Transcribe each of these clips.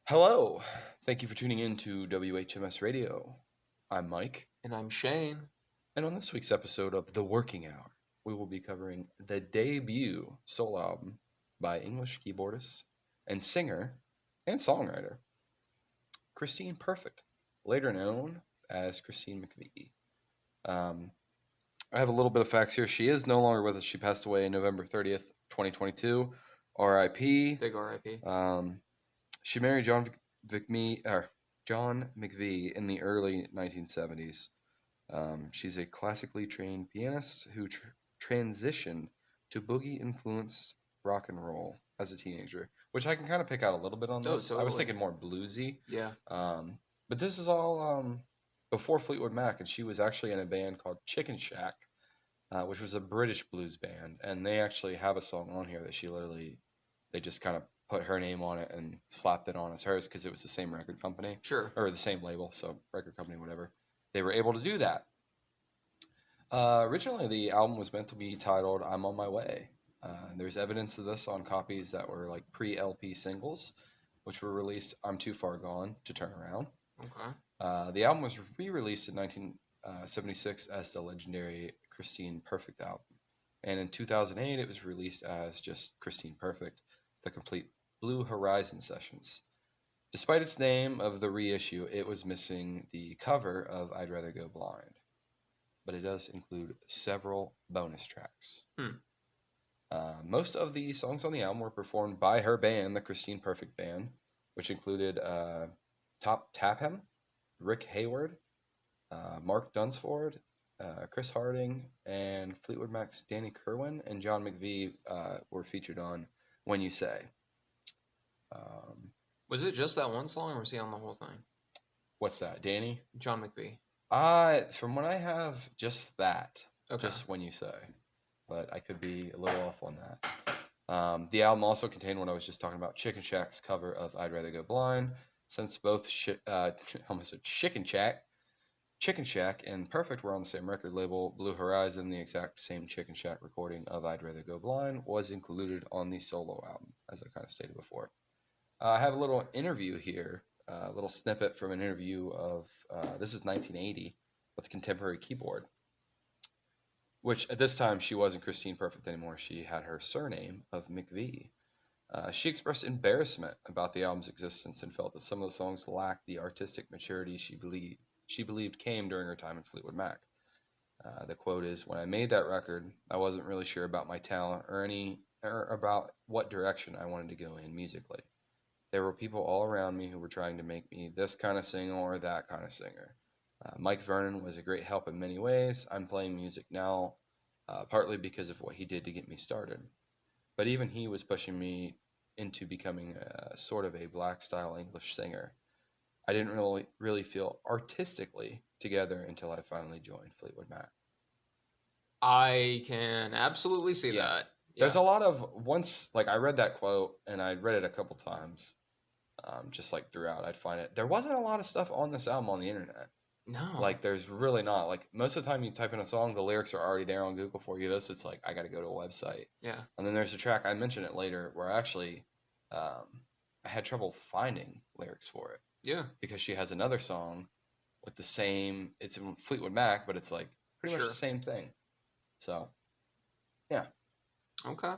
Hello. Thank you for tuning in to WHMS Radio. I'm Mike, And I'm Shane. and on this week's episode of The Working Hour, we will be covering the debut solo album by English keyboardist and singer and songwriter Christine Perfect, later known as Christine McVie. Um, I have a little bit of facts here. She is no longer with us. She passed away November 30th, 2022. R.I.P. Big RIP. She married John McVie in the early 1970s. She's a classically trained pianist who transitioned to boogie-influenced rock and roll as a teenager, which I can kind of pick out a little bit on Oh, this. I was totally. thinking more bluesy, Yeah. but this is all before Fleetwood Mac, and she was actually in a band called Chicken Shack, which was a British blues band, and they actually have a song on here that they just kind of put her name on it and slapped it on as hers because it was the same record company Sure. or the same label, so record company, whatever. They were able to do that. Originally, the album was meant to be titled "I'm on My Way." There's evidence of this on copies that were like pre-LP singles, which were released. "I'm Too Far Gone to Turn Around." Okay. The album was re-released in 1976 as the legendary Christine Perfect album, and in 2008 it was released as just Christine Perfect, the complete Blue Horizon sessions. Despite its name of the reissue, it was missing the cover of "I'd Rather Go Blind," but it does include several bonus tracks. Hmm. Most of the songs on the album were performed by her band, the Christine Perfect Band, which included Top Tapham, Rick Hayward, Mark Dunsford, Chris Harding, and Fleetwood Mac's Danny Kerwin and John McVie were featured on "When You Say." Um, Was it just that one song, or was he on the whole thing? what's that, Danny? John McVie. From what I have, just that, Okay. just "When You Say," but I could be a little off on that. The album also contained what I was just talking about, Chicken Shack's cover of "I'd Rather Go Blind." Since both almost a Chicken Shack and Perfect were on the same record label, Blue Horizon, the exact same Chicken Shack recording of "I'd Rather Go Blind" was included on the solo album, as I kind of stated before. I have a little interview here, a little snippet from an interview of this is 1980 with Contemporary Keyboard, which at this time she wasn't Christine Perfect anymore. She had her surname of McVie. She expressed embarrassment about the album's existence and felt that some of the songs lacked the artistic maturity she believed came during her time in Fleetwood Mac. The quote is, "When I made that record, I wasn't really sure about my talent or about what direction I wanted to go in musically. There were people all around me who were trying to make me this kind of singer or that kind of singer. Mike Vernon was a great help in many ways. I'm playing music now, partly because of what he did to get me started. But even he was pushing me into becoming sort of a black style English singer. I didn't really feel artistically together until I finally joined Fleetwood Mac." I can absolutely see Yeah. that. There's Yeah. a lot of once like I read that quote and I read it a couple times, just like throughout. I'd find it. There wasn't a lot of stuff on this album on the internet. No. Like there's really not. Like most of the time you type in a song, the lyrics are already there on Google for you. This it's like I got to go to a website. Yeah. And then there's a track I mentioned it later where actually um, I had trouble finding lyrics for it Yeah. because she has another song with the same. It's in Fleetwood Mac, but it's like pretty much Sure. the same thing. So yeah, Okay.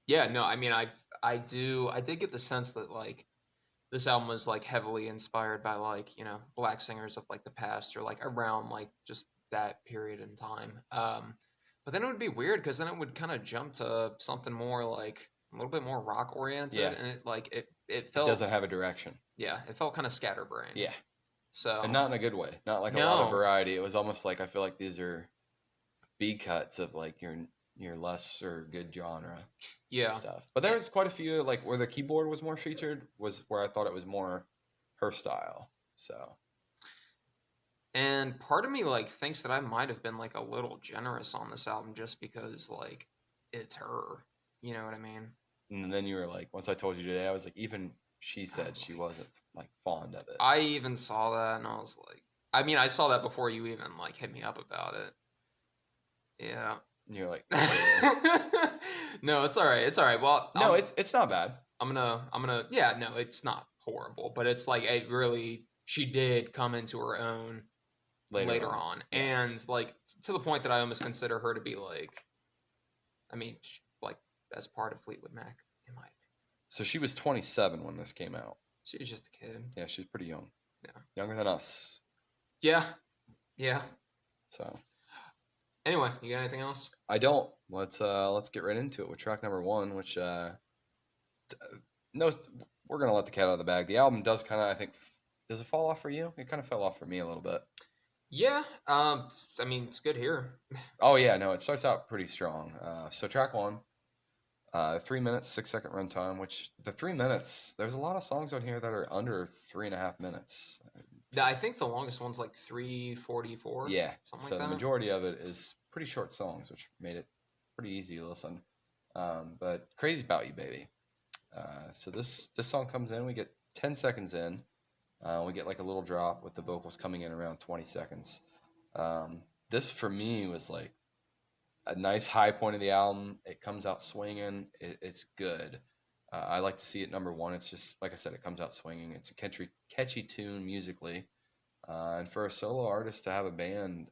Yeah. No. I mean, I did get the sense that like this album was like heavily inspired by like black singers of like the past or like around like just that period in time. But then it would be weird because then it would kind of jump to something more like a little bit more rock oriented, yeah. and it It felt doesn't have a direction. yeah, it felt kind of scatterbrained. Yeah, and So not in a good way. Not like a lot of no, variety. It was almost like I feel like these are B cuts of like your lesser good genre yeah, stuff. But there was quite a few like where the keyboard was more featured was where I thought it was more her style. So and part of me like thinks that I might have been like a little generous on this album just because like it's her. You know what I mean? and then you were like, once I told you today, I was like, even she I'm said she like, wasn't like fond of it. I even saw that and I was like, I mean, I saw that before you even like hit me up about it. Yeah. And you're like, No, it's all right. It's all right. Well, no, it's not bad. yeah, no, it's not horrible, but it's like it really she did come into her own later on, Yeah. and like to the point that I almost consider her to be like, I mean, like as part of Fleetwood Mac in my opinion. So she was 27 when this came out. She was just a kid. Yeah, she's pretty young. Yeah. Younger than us. Yeah. Yeah. So Anyway, you got anything else? I don't. Let's get right into it with track number 1, which no, we're gonna let the cat out of the bag. The album does kind of, I think, does it fall off for you? It kind of fell off for me a little bit. Yeah. I mean, it's good here. Oh yeah, no, it starts out pretty strong. So track 1, 3 minutes, 6-second runtime. Which the 3 minutes, there's a lot of songs on here that are under 3.5 minutes. I think the longest one's like 3:44. Yeah. Something So like the that. majority of it is pretty short songs, which made it pretty easy to listen. But Crazy About You, Baby. So this song comes in. We get 10 seconds in. We get like a little drop with the vocals coming in around 20 seconds. This for me was like a nice high point of the album. It comes out swinging. It's good. I like to see it number 1. It's just like I said, it comes out swinging. It's a catchy tune musically, and for a solo artist to have a band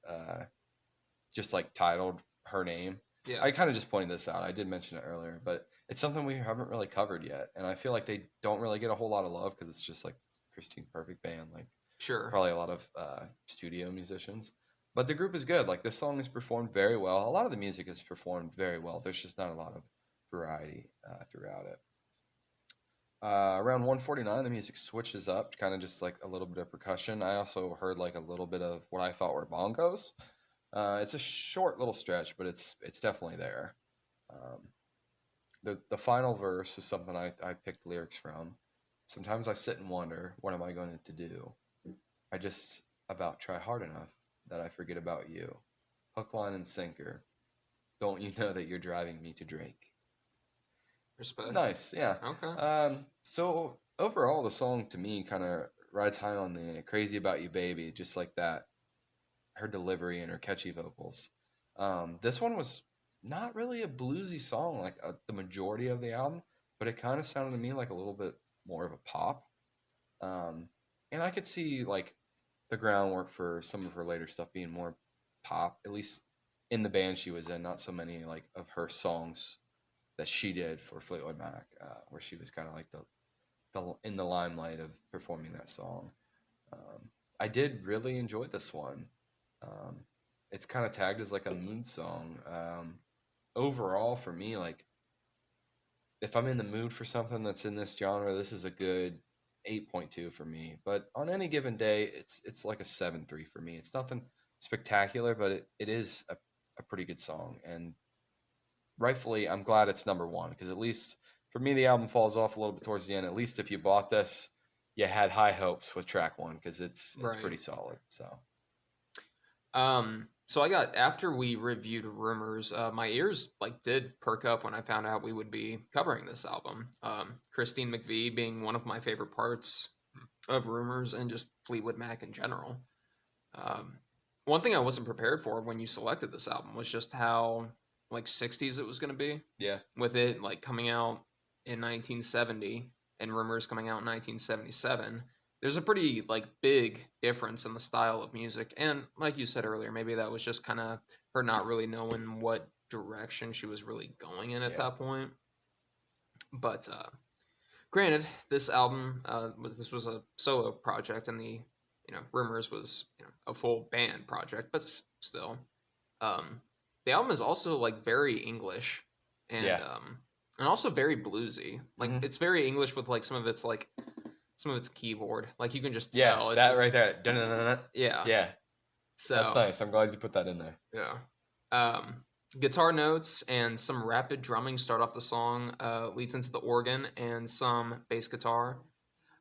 just like titled her name. Yeah. I kind of just pointed this out. I did mention it earlier, but it's something we haven't really covered yet, and I feel like they don't really get a whole lot of love because it's just like Christine Perfect band, like Sure. probably a lot of studio musicians. But the group is good. Like this song is performed very well. A lot of the music is performed very well. There's just not a lot of variety throughout it. Around 149, the music switches up, kind of just like a little bit of percussion. I also heard like a little bit of what I thought were bongos. It's a short little stretch, but it's definitely there. Um, the final verse is something I picked lyrics from. Sometimes I sit and wonder, what am I going to do? I just about try hard enough that I forget about you. Hook, line, and sinker. Don't you know that you're driving me to drink? Respect. Nice, yeah. Okay. So overall, the song to me kind of rides high on the "Crazy About You, Baby," just like that. Her delivery and her catchy vocals. This one was not really a bluesy song like the majority of the album, but it kind of sounded to me like a little bit more of a pop. Um, and I could see like the groundwork for some of her later stuff being more pop, at least in the band she was in. Not so many like of her songs that she did for Fleetwood Mac, where she was kind of like the in the limelight of performing that song. I did really enjoy this one. Um, it's kind of tagged as like a mood song. Overall, for me, like if I'm in the mood for something that's in this genre, this is a good 8.2 for me. But on any given day, it's like a 7.3 for me. It's nothing spectacular, but it is a pretty good song. And rightfully, I'm glad it's number 1 because at least for me, the album falls off a little bit towards the end. At least if you bought this, you had high hopes with track 1 because it's Right. pretty solid. So So I got after we reviewed Rumors, my ears like did perk up when I found out we would be covering this album. Christine McVie being one of my favorite parts of Rumors and just Fleetwood Mac in general. Um, One thing I wasn't prepared for when you selected this album was just how like 60s it was going to be. yeah, With it like coming out in 1970 and Rumors coming out in 1977, there's a pretty like big difference in the style of music. And like you said earlier, maybe that was just kind of her not really knowing what direction she was really going in at that point. But granted, this album was a solo project, and the Rumors was a full band project, but still, um, the album is also like very English yeah. and also very bluesy. Like Mhm. it's very English with like some of its keyboard. Like you can just Yeah, tell it's that just, right there. Dun-dun-dun-dun. yeah. Yeah, that's So nice. I'm glad you put that in there. yeah. Guitar notes and some rapid drumming start off the song, leads into the organ and some bass guitar.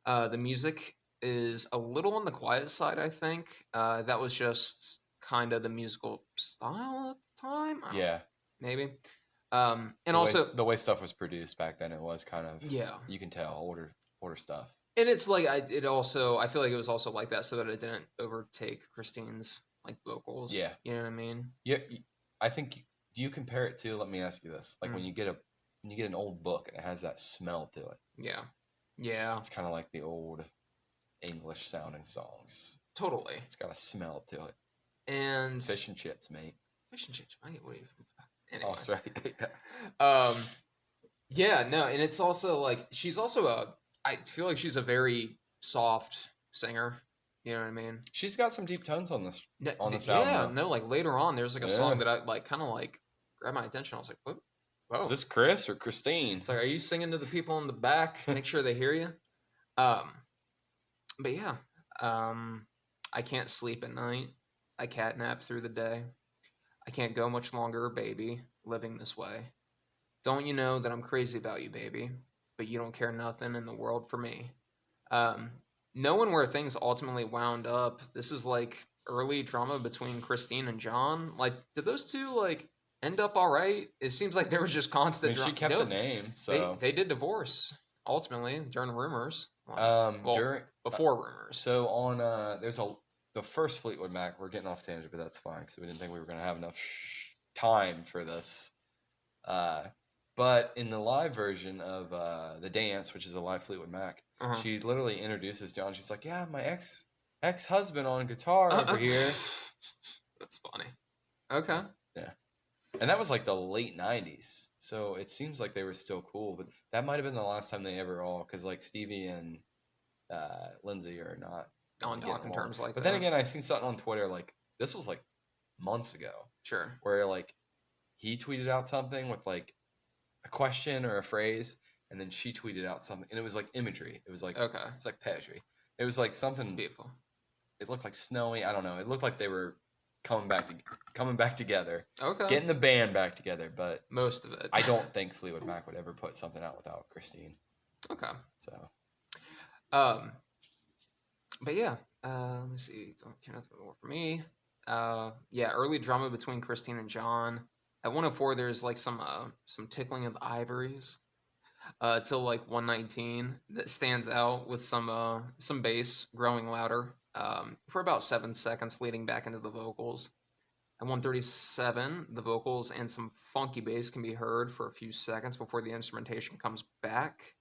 The music is a little on the quiet side, I think. That was just kind of the musical style at the time. Yeah, Maybe. And also, the way stuff was produced back then, it was kind of, yeah. you can tell older stuff. And it's like I feel like it was also like that so that it didn't overtake Christine's like vocals. Yeah. You know what I mean? Yeah, I think. Do you compare it to? Let me ask you this: like Mm. when you get an old book and it has that smell to it. Yeah. Yeah. It's kind of like the old English sounding songs. Totally. It's got a smell to it. And Fish and chips, mate. fish and chips. What do you? Oh, Anyway. that's right. Yeah. No, and it's also like she's also I feel like she's a very soft singer. You know what I mean? She's got some deep tones on this album. Yeah. Though. No, like later on, there's like a Yeah. song that I like, kind of like grabbed my attention. I was like, "What? Whoa!" Is this Chris or Christine? It's like, are you singing to the people in the back? Make sure they hear you. But yeah, I can't sleep at night. I catnap through the day. I can't go much longer, baby, living this way. Don't you know that I'm crazy about you, baby? But you don't care nothing in the world for me. Um, Knowing where things ultimately wound up, this is like early drama between Christine and John. Like, did those two like end up all right? It seems like there was just I constant mean, she drama. kept No, the name, so they did divorce ultimately during rumors. Like, well, during before rumors. so on the first Fleetwood Mac. We're getting off tangent, but that's fine because we didn't think we were gonna have enough time for this. But in the live version of the dance, which is a live Fleetwood Mac, Uh-huh. she literally introduces John. She's like, "Yeah, my ex-husband on guitar over here." That's funny. Okay. Yeah. And that was like the late 90s. So it seems like they were still cool, but that might have been the last time they ever all, because like Stevie and Lindsay are not On getting talking along. terms like But that. then again, I seen something on Twitter, like this was like months ago, Sure. where like he tweeted out something with like a question or a phrase, and then she tweeted out something, and it was like imagery. It was like Okay. it's like poetry. It was like something. Beautiful. It looked like snowy. I don't know. It looked like they were coming back together, Okay. getting the band back together. But most of it. I don't think Fleetwood Mac would ever put something out without Christine. Okay. So But yeah. Let me see. Don't care nothing more for me. Yeah. Early drama between Christine and John. At 104, there's like some tickling of the ivories. Till like 119 that stands out with some bass growing louder for about 7 seconds, leading back into the vocals. At 137, the vocals and some funky bass can be heard for a few seconds before the instrumentation comes back.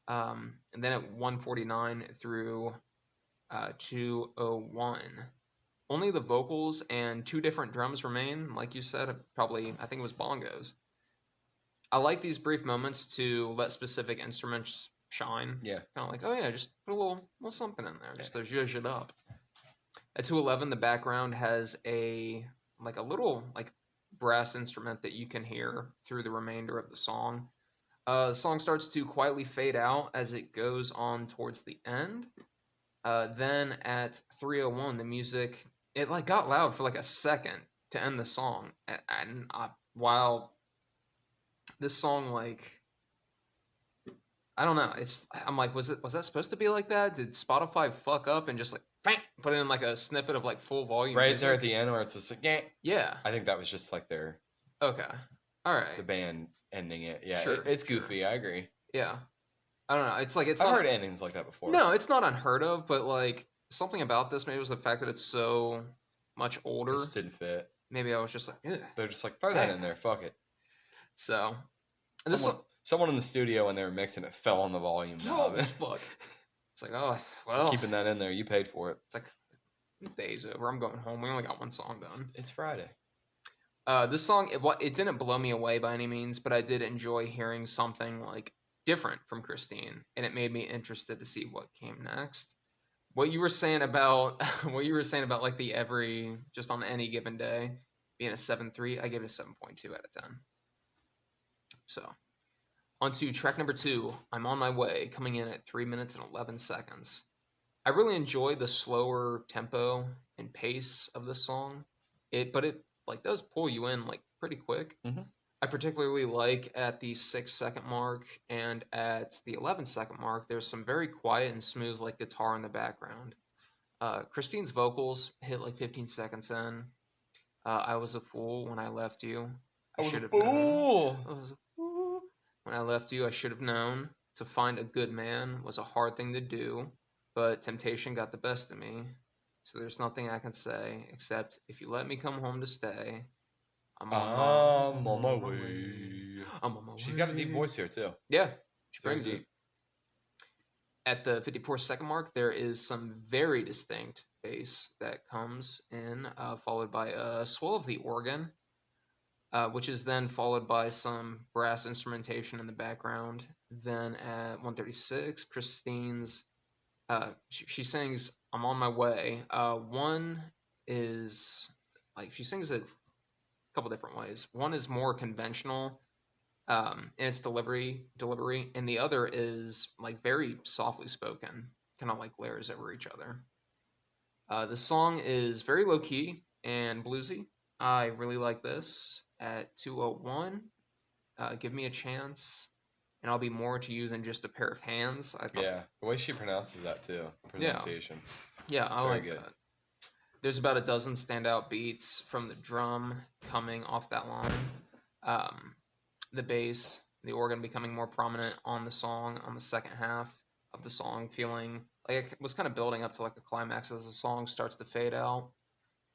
And then at 149 through 201, only the vocals and two different drums remain. Like you said, probably, I think it was bongos. I like these brief moments to let specific instruments shine. yeah, Kind of like, oh yeah, just put a little something in there, just to zhuzh it up. At 211, the background has a little like brass instrument that you can hear through the remainder of the song. The song starts to quietly fade out as it goes on towards the end. Then at 301, the music it like got loud for like a second to end the song, and while this song like I don't know. I'm like, was that supposed to be like that? Did Spotify fuck up and just like bang, put in like a snippet of like full volume? right music? there at the end where it's just like, yeah. Yeah. I think that was just like Okay. All right. the band ending it. Yeah, Sure, it's goofy. sure. I agree. Yeah. I don't know. It's like I've heard endings like that before. No, it's not unheard of, but like something about this maybe was the fact that it's so much It older. just didn't fit. Maybe I was just like, ugh. They're just like, throw that in there. Fuck it. So. Someone in the studio when they were mixing it fell on the volume knob. Oh fuck. It's like, oh well. Keeping that in there, you paid for it. It's like the day's over. I'm going home. We only got one song done. It's Friday. This song it didn't blow me away by any means, but I did enjoy hearing something like different from Christine, and it made me interested to see what came next. What you were saying about like the every just on any given day being a 7.3, I gave it a 7.2 out of 10. So, on to track number 2, I'm on my way, coming in at 3 minutes and 11 seconds. I really enjoy the slower tempo and pace of this song. But it like does pull you in like pretty quick. Mm-hmm. I particularly like at the 6-second mark and at the 11-second mark, there's some very quiet and smooth like guitar in the background. Christine's vocals hit like 15 seconds in. I was a fool when I left you. I was a fool. When I left you, I should have known. To find a good man was a hard thing to do, but temptation got the best of me. So there's nothing I can say except if you let me come home to stay, I'm on my way. I'm on my way. She's got a deep voice here too. Yeah, she Very brings it. deep. at the 54-second mark, there is some very distinct bass that comes in, followed by a swell of the organ, which is then followed by some brass instrumentation in the background. Then at 136, Christine's she sings "I'm on my way." One is like she sings it a couple different ways. One is more conventional in its delivery, and the other is like very softly spoken, kind of like layers over each other. The song is very low key and bluesy. I really like this. At 201, give me a chance, and I'll be more to you than just a pair of hands. I thought, Yeah, the way she pronounces that too, yeah, pronunciation, yeah, I it's very like good. that. There's about a dozen standout beats from the drum coming off that line. Um, the bass, the organ becoming more prominent on the song on the second half of the song, feeling like it was kind of building up to like a climax as the song starts to fade out.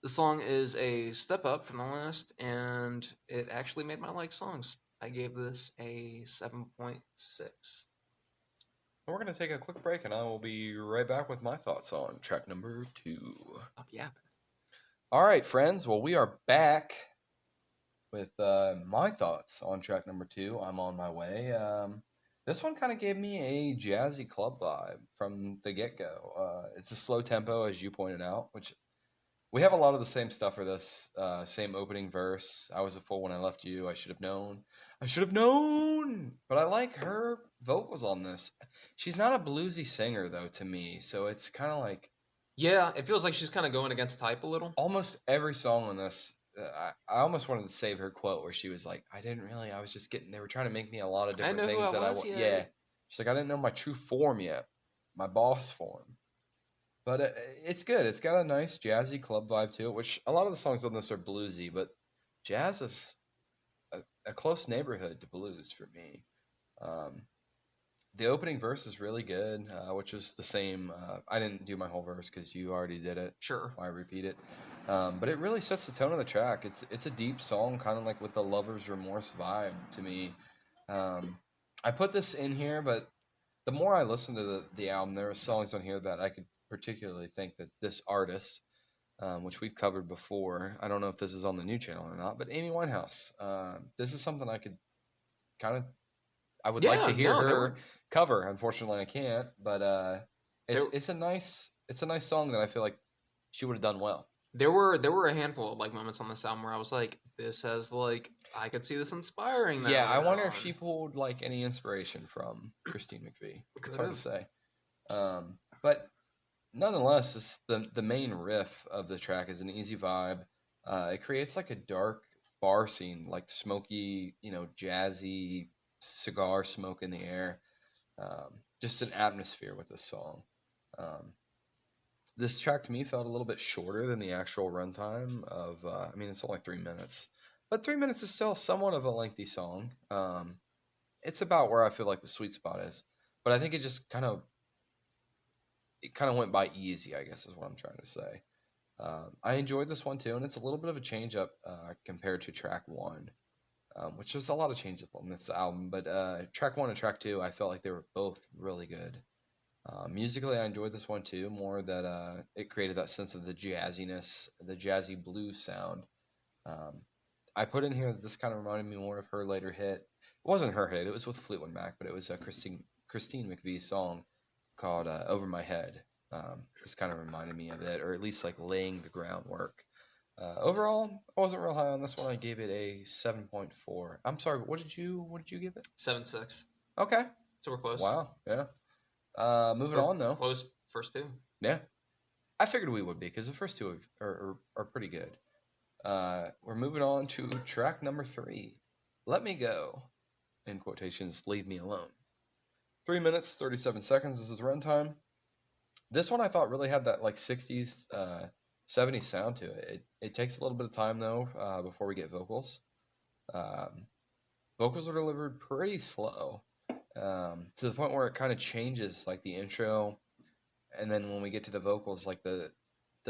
The song is a step up from the last, and it actually made my like songs. I gave this a 7.6. We're gonna take a quick break, and I will be right back with my thoughts on track number 2. Stop yapping. All right, friends. Well, we are back with my thoughts on track number 2. I'm on my way. This one kind of gave me a jazzy club vibe from the get-go. It's a slow tempo, as you pointed out, which we have a lot of the same stuff for this. Same opening verse. I was a fool when I left you. I should have known. I should have known. But I like her vocals on this. She's not a bluesy singer though to me, so it's kind of like Yeah, it feels like she's kind of going against type a little. almost every song on this. I almost wanted to save her quote where she was like, "I didn't really. I was just getting. They were trying to make me a lot of I different know who I things that I was want. yet. Yeah." She's like, "I didn't know my true form yet, my boss form." But it's good. It's got a nice jazzy club vibe to it, which a lot of the songs on this are bluesy, but jazz is a close neighborhood to blues for me. Um, the opening verse is really good, which is the same. I didn't do my whole verse because you already did it. Sure. Why repeat it? But it really sets the tone of the track. It's a deep song, kind of like with the lover's remorse vibe to me. Um, I put this in here, but the more I listen to the album, there are songs on here that I could particularly think that this artist, which we've covered before, I don't know if this is on the new channel or not, but Amy Winehouse. This is something I could kind of, I would like Yeah, to hear no, there her were cover. Unfortunately, I can't, but there it's a nice song that I feel like she would have done well. there were a handful of like moments on this album where I was like, this has like I could see this inspiring that Yeah, I later wonder if she on. pulled like any inspiration from Christine McVie. It's Could hard to have. say. But nonetheless, the main riff of the track is an easy vibe. It creates like a dark bar scene, like smoky, jazzy cigar smoke in the air. Just an atmosphere with this song. Um, this track to me felt a little bit shorter than the actual runtime of. I mean, it's only 3 minutes, but 3 minutes is still somewhat of a lengthy song. It's about where I feel like the sweet spot is, but I think it kind of went by easy. I guess is what I'm trying to say. I enjoyed this one too, and it's a little bit of a change up compared to track one, which was a lot of change up on this album. But track one and track two, I felt like they were both really good. Musically, I enjoyed this one too, more that it created that sense of the jazziness, the jazzy blues sound. Um, I put in here that this kind of reminded me more of her later hit. It wasn't her hit; it was with Fleetwood Mac, but it was a Christine McVie song called "Over My Head." This kind of reminded me of it, or at least like laying the groundwork. Overall, I wasn't real high on this one. I gave it a 7.4. I'm sorry, what did you give it? 7.6. Okay. So we're close. Wow. Yeah. Moving Or on though. close first two. Yeah. I figured we would be because the first two are pretty good. We're moving on to track number 3. Let Me Go. In quotations, leave me alone. 3 minutes, 37 seconds. This is runtime. This one I thought really had that like 60s, 70s sound to it. It takes a little bit of time though before we get vocals. Um, vocals are delivered pretty slow to the point where it kind of changes like the intro, and then when we get to the vocals, like the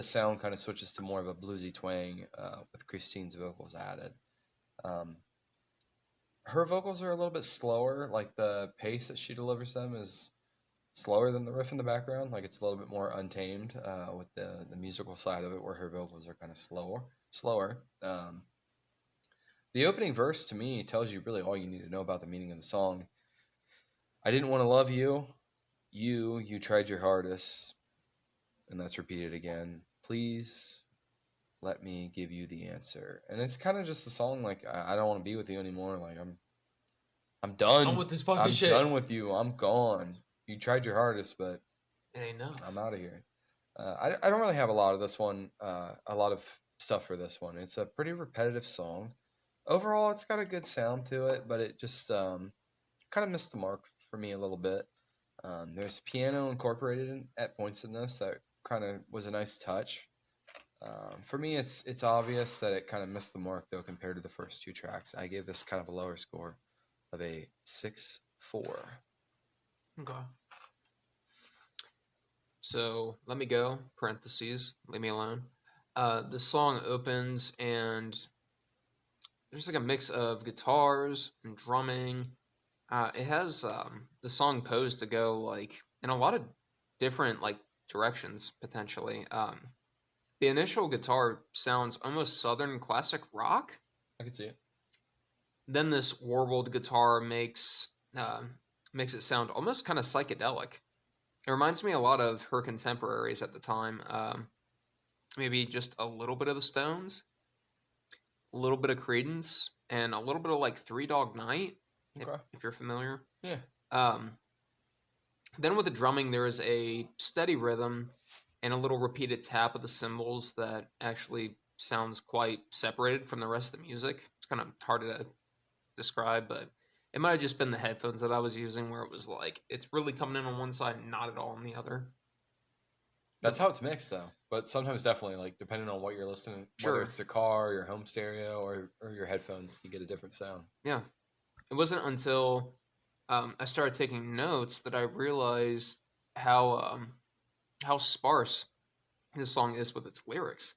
sound kind of switches to more of a bluesy twang with Christine's vocals added. Um, her vocals are a little bit slower. Like the pace that she delivers them is slower than the riff in the background. Like it's a little bit more untamed with the musical side of it, where her vocals are kind of slower. The opening verse to me tells you really all you need to know about the meaning of the song. I didn't want to love you. You tried your hardest, and that's repeated again. Please let me give you the answer. And it's kind of just a song like I don't want to be with you anymore. Like I'm done. On with this fucking I'm shit. done with you. I'm gone. You tried your hardest, but It ain't enough. I'm out of here. I don't really have a lot of this one. A lot of stuff for this one. It's a pretty repetitive song. Overall, it's got a good sound to it, but it just kind of missed the mark for me a little bit. There's piano incorporated at points in this that kind of was a nice touch. For me, it's obvious that it kind of missed the mark though compared to the first two tracks. I gave this kind of a lower score of a 6.4. Okay. So let me go. Parentheses. Leave me alone. The song opens and there's like a mix of guitars and drumming. It has the song posed to go like in a lot of different like directions potentially. The initial guitar sounds almost southern classic rock. I can see it. Then this warbled guitar makes it sound almost kind of psychedelic. It reminds me a lot of her contemporaries at the time. Maybe just a little bit of the Stones, a little bit of Creedence, and a little bit of like Three Dog Night, Okay. if you're familiar. Yeah. Um, then with the drumming, there is a steady rhythm and a little repeated tap of the cymbals that actually sounds quite separated from the rest of the music. It's kind of hard to describe, but it might have just been the headphones that I was using where it was like it's really coming in on one side and not at all on the other. That's how it's mixed though. But sometimes definitely like depending on what you're listening, whether Sure. it's the car, your home stereo, or your headphones, you get a different sound. Yeah. It wasn't until I started taking notes that I realized how sparse this song is with its lyrics.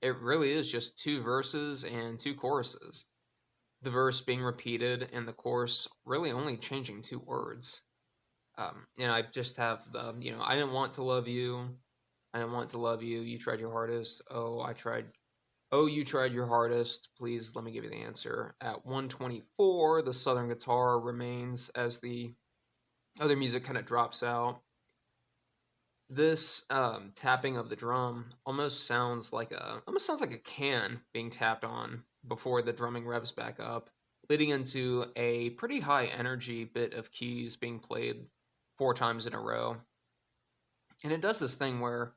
It really is just two verses and two choruses. The verse being repeated and the chorus really only changing two words. And I just have the, I didn't want to love you. I didn't want to love you. You tried your hardest. Oh, I tried. Oh, you tried your hardest. Please let me give you the answer. At 124, the southern guitar remains as the other music kind of drops out. This tapping of the drum almost sounds like a can being tapped on before the drumming revs back up, leading into a pretty high energy bit of keys being played 4 times in a row. And it does this thing where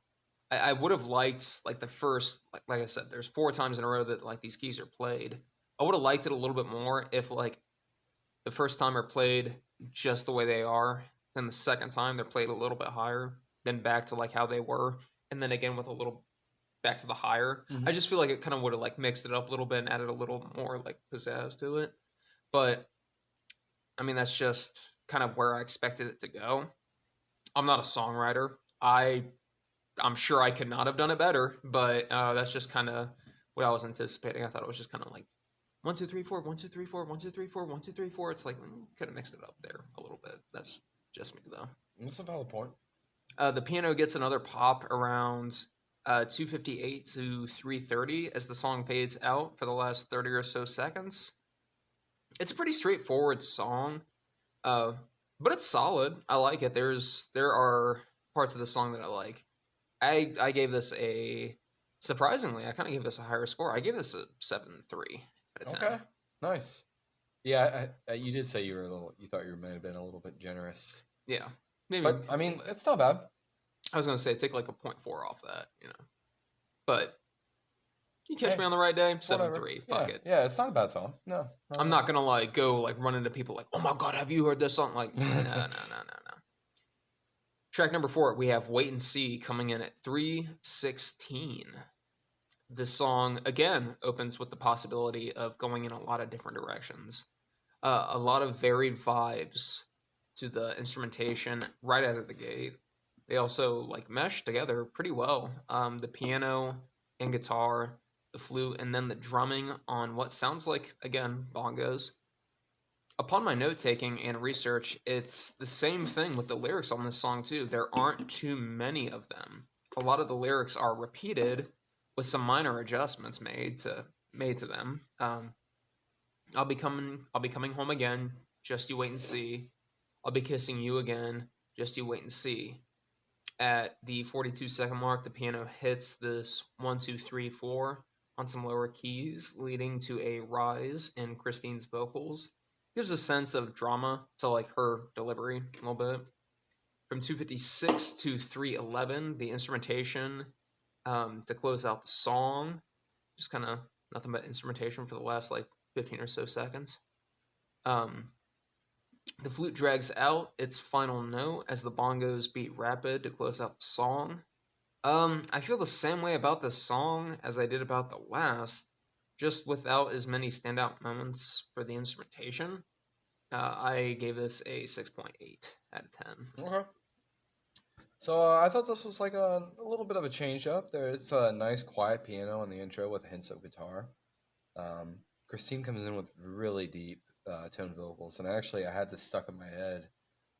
I would have liked like the first like I said, there's 4 times in a row that like these keys are played. I would have liked it a little bit more if like the first time are played just the way they are, then the second time they're played a little bit higher, then back to like how they were, and then again with a little back to the higher. Mhm. I just feel like it kind of would have like mixed it up a little bit and added a little more like pizzazz to it. But I mean that's just kind of where I expected it to go. I'm not a songwriter. I'm sure I could not have done it better, but that's just kind of what I was anticipating. I thought it was just kind of like 1, 2, 3, 4, 1, 2, 3, 4, 1, 2, 3, 4, 1, 2, 3, 4. It's like could have mixed it up there a little bit. That's just me though. That's a valid point. The piano gets another pop around 2:58 to 3:30 as the song fades out for the last 30 or so seconds. It's a pretty straightforward song, uh, but it's solid. I like it. There are parts of the song that I like. I gave this a surprisingly. I kind of gave this a higher score. I gave this a 7.3 out of 10. Okay. Nice. Yeah, you did say you were a little. You thought you might have been a little bit generous, Yeah, maybe. but I mean, it's not bad. I was gonna say take like a 0.4 off that, But you catch Hey, me on the right day, 7.3. Whatever. Fuck Yeah, it. yeah, it's not a bad song. No, I'm not gonna like go like run into people like, oh my god, have you heard this song? Like, no. Track number 4, we have Wait and See coming in at 3:16. This song again opens with the possibility of going in a lot of different directions. A lot of varied vibes to the instrumentation right out of the gate. They also like mesh together pretty well. The piano and guitar, the flute, and then the drumming on what sounds like again bongos. Upon my note taking and research, it's the same thing with the lyrics on this song too. There aren't too many of them. A lot of the lyrics are repeated with some minor adjustments made to them. I'll be coming home again. Just you wait and see. I'll be kissing you again. Just you wait and see. At the 42-second mark, the piano hits this 1, 2, 3, 4 on some lower keys, leading to a rise in Christine's vocals. Gives a sense of drama to like her delivery a little bit. From 256 to 311, the instrumentation to close out the song, just kind of nothing but instrumentation for the last like 15 or so seconds. Um, the flute drags out its final note as the bongos beat rapid to close out the song. I feel the same way about this song as I did about the last, just without as many standout moments for the instrumentation. I gave this a 6.8 out of 10. Okay. So I thought this was like a little bit of a change up. There's a nice quiet piano in the intro with hints of guitar. Christine comes in with really deep toned vocals, and I had this stuck in my head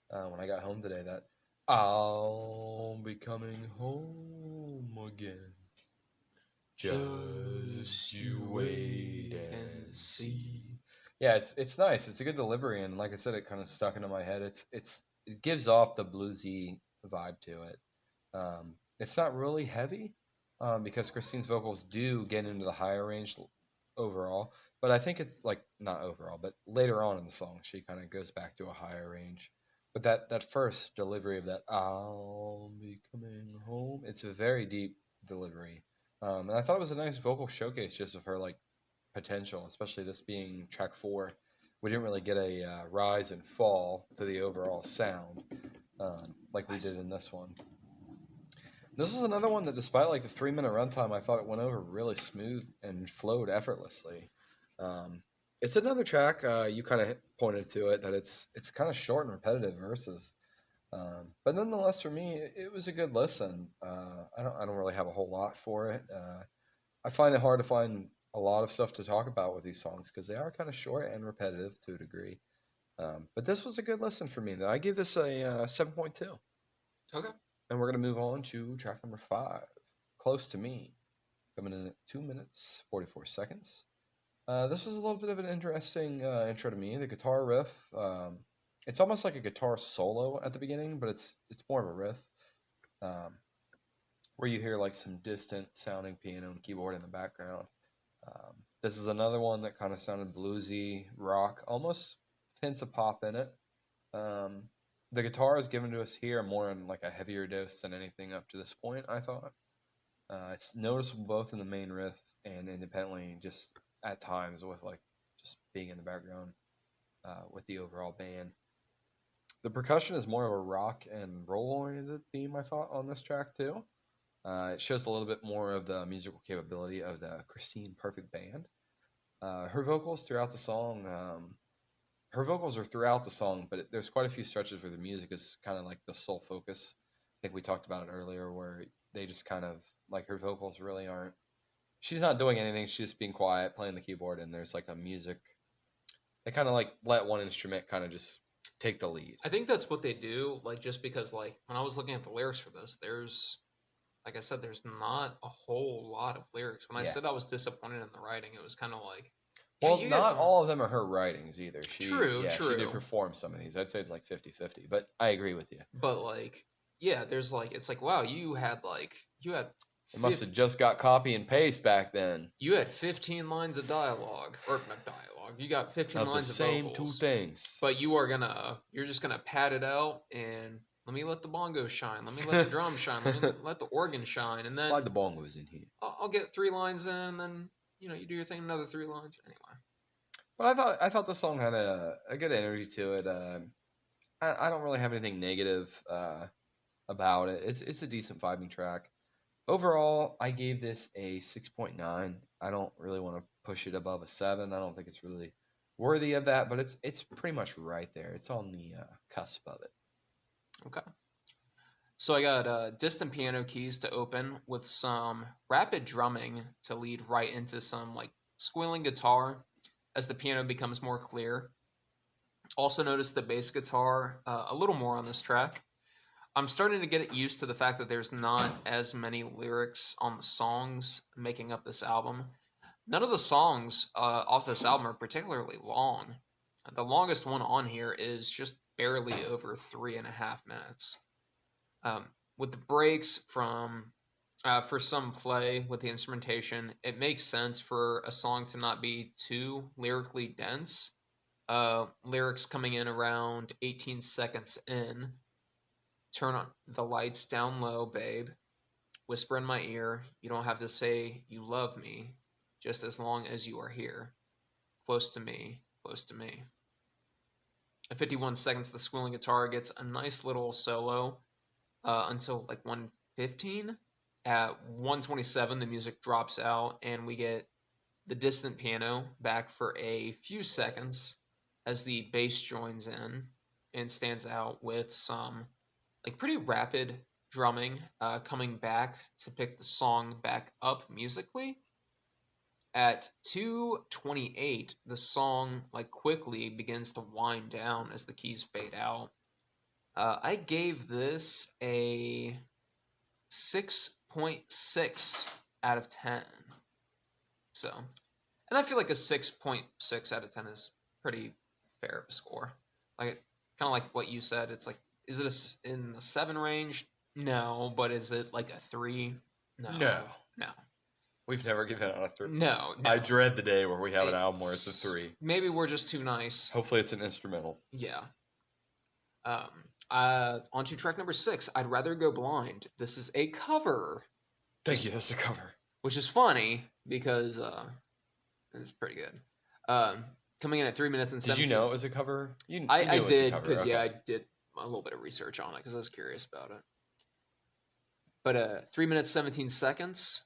when I got home today that I'll be coming home again. Just you wait and see. Yeah, it's nice. It's a good delivery, and like I said, it kind of stuck into my head. It gives off the bluesy vibe to it. It's not really heavy because Christine's vocals do get into the higher range overall, but I think it's like not overall, but later on in the song, she kind of goes back to a higher range. But that first delivery of that "I'll be coming home," it's a very deep delivery, and I thought it was a nice vocal showcase just of her like potential, especially this being track 4. We didn't really get a rise and fall to the overall sound like we did in this one. This was another one that, despite like the 3-minute runtime, I thought it went over really smooth and flowed effortlessly. It's another track you kind of pointed to it that it's kind of short and repetitive verses, but nonetheless for me it was a good listen. I don't really have a whole lot for it. I find it hard to find a lot of stuff to talk about with these songs because they are kind of short and repetitive to a degree. But this was a good listen for me. I give this a 7.2. Okay. And we're going to move on to track number 5, Close to Me, coming in at 2 minutes, 44 seconds. This was a little bit of an interesting intro to me. The guitar riff, it's almost like a guitar solo at the beginning, but it's more of a riff where you hear like some distant sounding piano and keyboard in the background. This is another one that kind of sounded bluesy, rock, almost hints of pop in it. The guitar is given to us here more in like a heavier dose than anything up to this point, I thought. It's noticeable both in the main riff and independently, just at times with like just being in the background with the overall band. The percussion is more of a rock and roll oriented theme, I thought, on this track too. It shows a little bit more of the musical capability of the Christine Perfect Band. Her vocals throughout the song, her vocals are throughout the song, but there's quite a few stretches where the music is kind of like the sole focus. I think we talked about it earlier, where they just kind of like her vocals really aren't. She's not doing anything. She's just being quiet, playing the keyboard, and there's like a music. They kind of like let one instrument kind of just take the lead. I think that's what they do. Like, just because, like, when I was looking at the lyrics for this, like I said, there's not a whole lot of lyrics. When I Yeah. said I was disappointed in the writing, it was kind of like, Well, you guys not don't. all of them are her writings either. True, She did true. perform some of these. I'd say it's like 50-50, but I agree with you. But like, yeah, there's like, it's like, wow, you had It must have just got copy and paste back then. you had 15 lines of dialogue, or not dialogue. You got 15 Of the lines of same vocals, two things. but you're just gonna pad it out and let me let the bongos shine. Let me let the drums shine. Let me let the organ shine, and then Slide the bongos in here. I'll get 3 lines in, and then you do your thing, another 3 lines anyway. But I thought the song had a good energy to it. I don't really have anything negative about it. It's a decent vibing track. Overall, I gave this a 6.9. I don't really want to push it above a 7. I don't think it's really worthy of that, but it's pretty much right there. It's on the cusp of it. Okay. So I got distant piano keys to open with some rapid drumming to lead right into some like squealing guitar as the piano becomes more clear. Also noticed the bass guitar a little more on this track. I'm starting to get used to the fact that there's not as many lyrics on the songs making up this album. None of the songs off this album are particularly long. The longest one on here is just barely over 3.5 minutes. Um, with the breaks from for some play with the instrumentation, it makes sense for a song to not be too lyrically dense. Lyrics coming in around 18 seconds in. Turn on the lights down low, babe. Whisper in my ear. You don't have to say you love me, just as long as you are here. Close to me, close to me. At 51 seconds, the squealing guitar gets a nice little solo until like 115. At 127, the music drops out, and we get the distant piano back for a few seconds as the bass joins in and stands out with some like pretty rapid drumming coming back to pick the song back up musically. At 228, the song like quickly begins to wind down as the keys fade out. I gave this a 6.6 out of 10. So, and I feel like a 6.6 out of 10 is pretty fair of a score. Like, kind of like what you said. It's like, is it in the 7 range? No, but is it like a 3? No. No. No. We've never given it a 3. No. No. I dread the day where we have an album where it's a 3. Maybe we're just too nice. Hopefully it's an instrumental. Yeah. On to track number 6, I'd Rather Go Blind. This is a cover. Thank you, that's a cover. Which is funny because it's pretty good. Coming in at 3 minutes and 17. Did you know it was a cover? I did because okay. Yeah, I did a little bit of research on it because I was curious about it. But 3 minutes 17 seconds.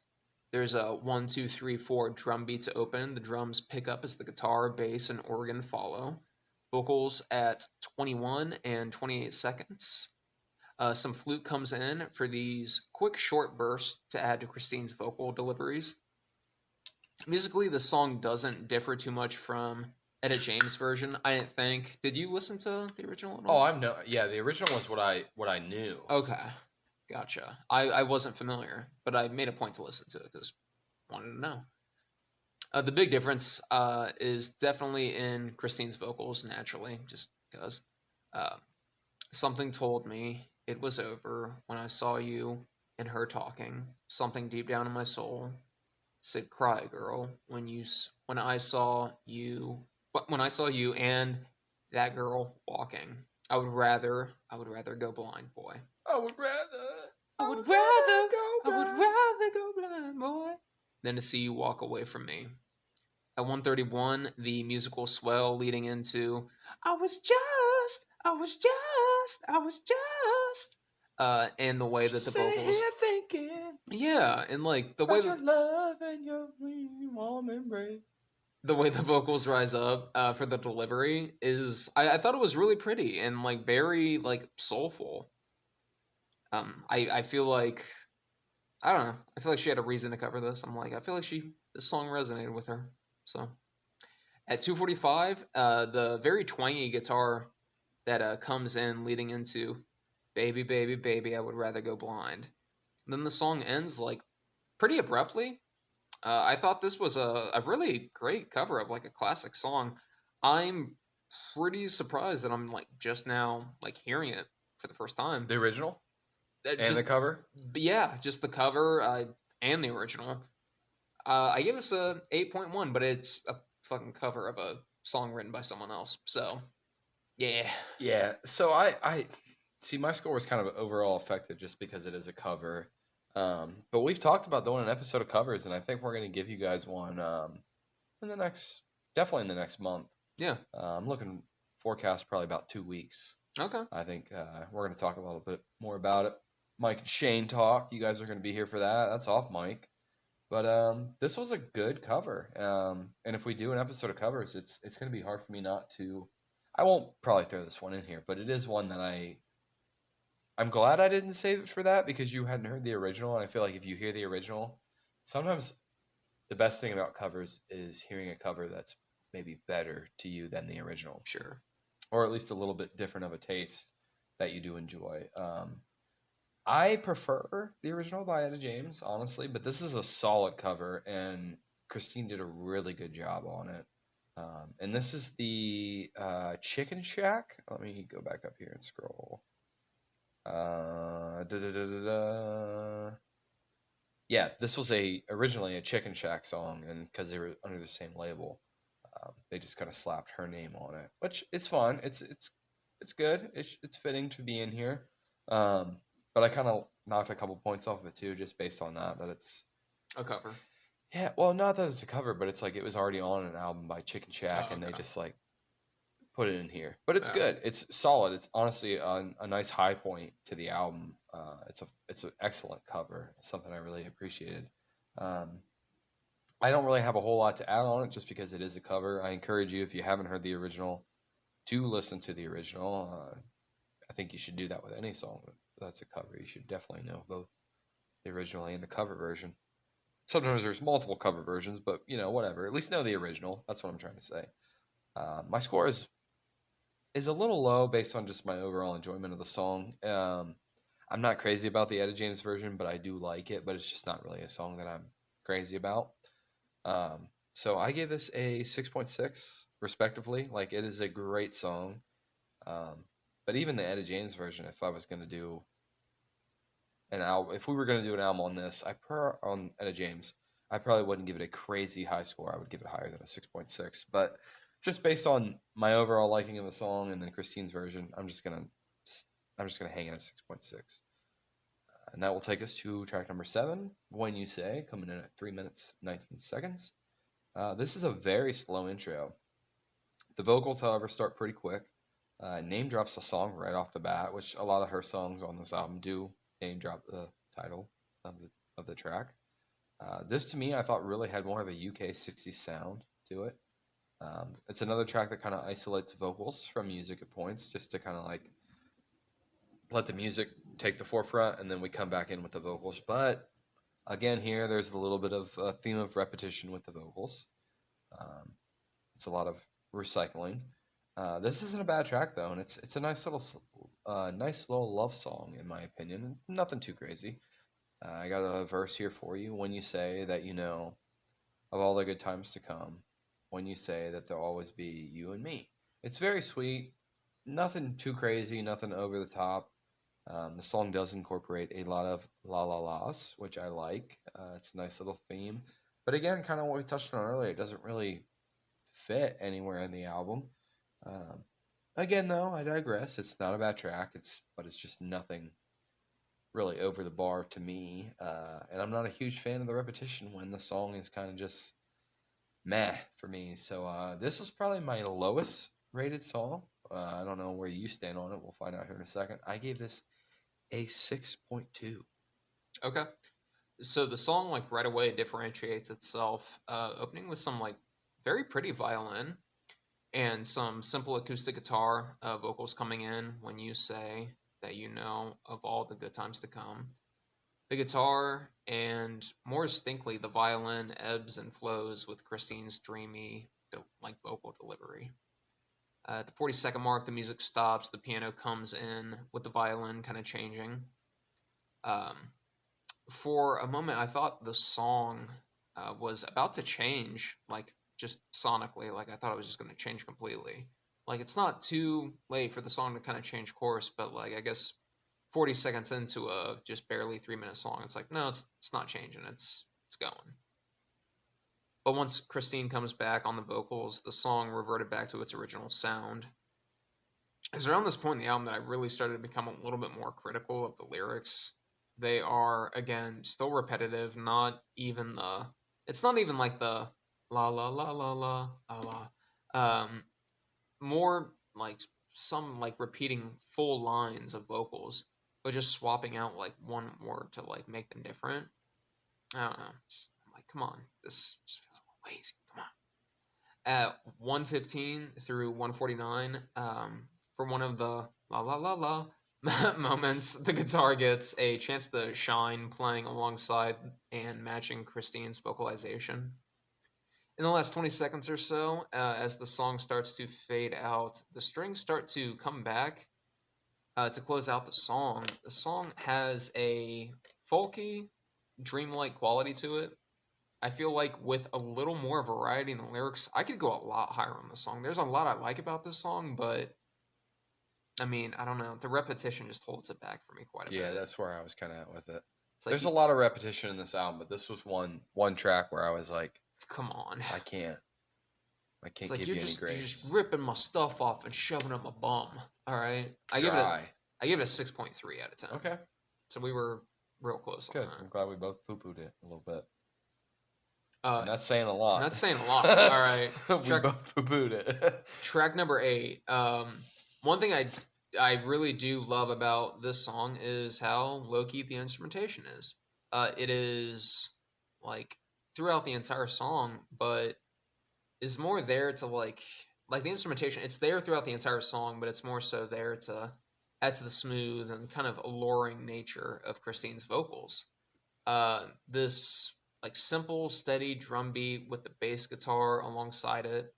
There's a 1, 2, 3, 4 drum beat to open. The drums pick up as the guitar, bass, and organ follow. Vocals at 21 and 28 seconds. Some flute comes in for these quick short bursts to add to Christine's vocal deliveries. Musically, the song doesn't differ too much from Etta James' version, I didn't think. Did you listen to the original at all? Yeah, the original was what I knew. Okay, gotcha. I wasn't familiar, but I made a point to listen to it because I wanted to know. The big difference is definitely in Christine's vocals, naturally, just because. Something told me it was over when I saw you and her talking. Something deep down in my soul said, "Cry, girl." When I saw you and that girl walking, I would rather go blind, boy. I would rather go blind, boy, than to see you walk away from me. At 131, the musical swell leading into I was just, and the way that the vocals, yeah, and like the way your love and your warm embrace. The way the vocals rise up for the delivery is, I thought it was really pretty and like very like soulful. I feel like, I don't know, I feel like she had a reason to cover this. I feel like this song resonated with her. So at 245, the very twangy guitar that comes in leading into Baby, Baby, Baby, I Would Rather Go Blind. And then the song ends like pretty abruptly. I thought this was a really great cover of like a classic song. I'm pretty surprised that I'm like just now like hearing it for the first time. The original? And Just, the cover? yeah, just the cover and the original. I give this a 8.1, but it's a fucking cover of a song written by someone else. So, yeah. Yeah. So I see my score was kind of overall affected just because it is a cover. But we've talked about doing an episode of covers, and I think we're going to give you guys one definitely in the next month. Yeah. I'm looking forecast probably about 2 weeks. Okay. I think we're going to talk a little bit more about it. Mike and Shane talk. You guys are going to be here for that. That's off mic. But this was a good cover. And if we do an episode of covers, it's going to be hard for me not to. I won't probably throw this one in here, but it is one that I'm glad I didn't save it for that because you hadn't heard the original, and I feel like if you hear the original, sometimes the best thing about covers is hearing a cover that's maybe better to you than the original. Sure. or at least a little bit different of a taste that you do enjoy. I prefer the original by Etta James, honestly, but this is a solid cover, and Christine did a really good job on it. And this is the Chicken Shack. Let me go back up here and scroll. Yeah, this was originally a Chicken Shack song, and because they were under the same label, they just kind of slapped her name on it, which is fun. It's good. It's fitting to be in here. Um, but I kind of knocked a couple points off of it too, just based on that it's A cover. yeah. Well, not that it's a cover, but it's like it was already on an album by Chicken Shack, Oh, and they okay. just like put it in here. But it's Yeah. good. It's solid. It's honestly a nice high point to the album. It's an excellent cover. It's something I really appreciated. Um, I don't really have a whole lot to add on it just because it is a cover. I encourage you, if you haven't heard the original, to listen to the original. I think you should do that with any song that's a cover. You should definitely know both the original and the cover version. Sometimes there's multiple cover versions, but whatever. At least know the original. That's what I'm trying to say. My score is a little low based on just my overall enjoyment of the song. I'm not crazy about the Etta James version, but I do like it. But it's just not really a song that I'm crazy about. So I gave this a 6.6, respectively. Like, it is a great song. But even the Etta James version, if I was going to do an album, if we were going to do an album on this, on Etta James, I probably wouldn't give it a crazy high score. I would give it higher than a 6.6. But just based on my overall liking of the song and then Christine's version, I'm just gonna hang it at 6.6. And that will take us to track number 7, When You Say, coming in at 3 minutes 19 seconds. This is a very slow intro. The vocals, however, start pretty quick. Name drops the song right off the bat, which a lot of her songs on this album do name drop the title of the track. This, to me, I thought really had more of a UK 60s sound to it. It's another track that kind of isolates vocals from music at points, just to kind of like let the music take the forefront, and then we come back in with the vocals. But again, here there's a little bit of a theme of repetition with the vocals. Um, it's a lot of recycling. This isn't a bad track though, and it's a nice little love song in my opinion. Nothing too crazy. I got a verse here for you. When you say that you know of all the good times to come, when you say that there'll always be you and me. It's very sweet. Nothing too crazy. Nothing over the top. The song does incorporate a lot of la la las, which I like. It's a nice little theme. But again, kind of what we touched on earlier, it doesn't really fit anywhere in the album. Um, Again, though, I digress. It's not a bad track. But it's just nothing really over the bar to me. And I'm not a huge fan of the repetition when the song is kind of just meh for me. So this is probably my lowest rated song. I don't know where you stand on it. We'll find out here in a second. I gave this a 6.2. Okay. So the song like right away differentiates itself, opening with some like very pretty violin and some simple acoustic guitar vocals coming in when you say that you know of all the good times to come. The guitar and more distinctly the violin ebbs and flows with Christine's dreamy like vocal delivery. At the 40-second mark, the music stops. The piano comes in with the violin kind of changing. Um, for a moment, I thought the song was about to change, like just sonically. Like I thought it was just going to change completely. Like it's not too late for the song to kind of change course, but like I guess 40 seconds into a just barely 3 minute song, it's like no, it's not changing. It's going. But once Christine comes back on the vocals, the song reverted back to its original sound. It's around this point in the album that I really started to become a little bit more critical of the lyrics. They are again still repetitive, not even the it's not even like the la la la la la la la. More like some like repeating full lines of vocals, but just swapping out like one word to like make them different. I don't know. I'm like, come on, this just feels a little lazy. Come on. At 115 through 149, for one of the la la la la moments, the guitar gets a chance to shine playing alongside and matching Christine's vocalization. In the last 20 seconds or so, as the song starts to fade out, the strings start to come back to close out the song. The song has a folky, dreamlike quality to it. I feel like with a little more variety in the lyrics, I could go a lot higher on the song. There's a lot I like about this song, but I mean, I don't know. The repetition just holds it back for me quite a Yeah, bit. that's where I was kind of at with it. It's like, There's a lot of repetition in this album, but this was one track where I was like, come on. I can't, I It's can't like give you any you're just grace. ripping my stuff off and shoving it in my bum. All right, Dry. I give it a 6.3 out of 10. Okay, So we were real close on good. that. I'm glad we both poo-pooed it a little bit. Uh, And that's saying a and lot. that's saying a lot. All right, We track both poo-pooed it. track number 8. One thing I really do love about this song is how low key the instrumentation is. It is like throughout the entire song, but is more there to like the instrumentation. It's there throughout the entire song, but it's more so there to add to the smooth and kind of alluring nature of Christine's vocals. This like simple, steady drum beat with the bass guitar alongside it,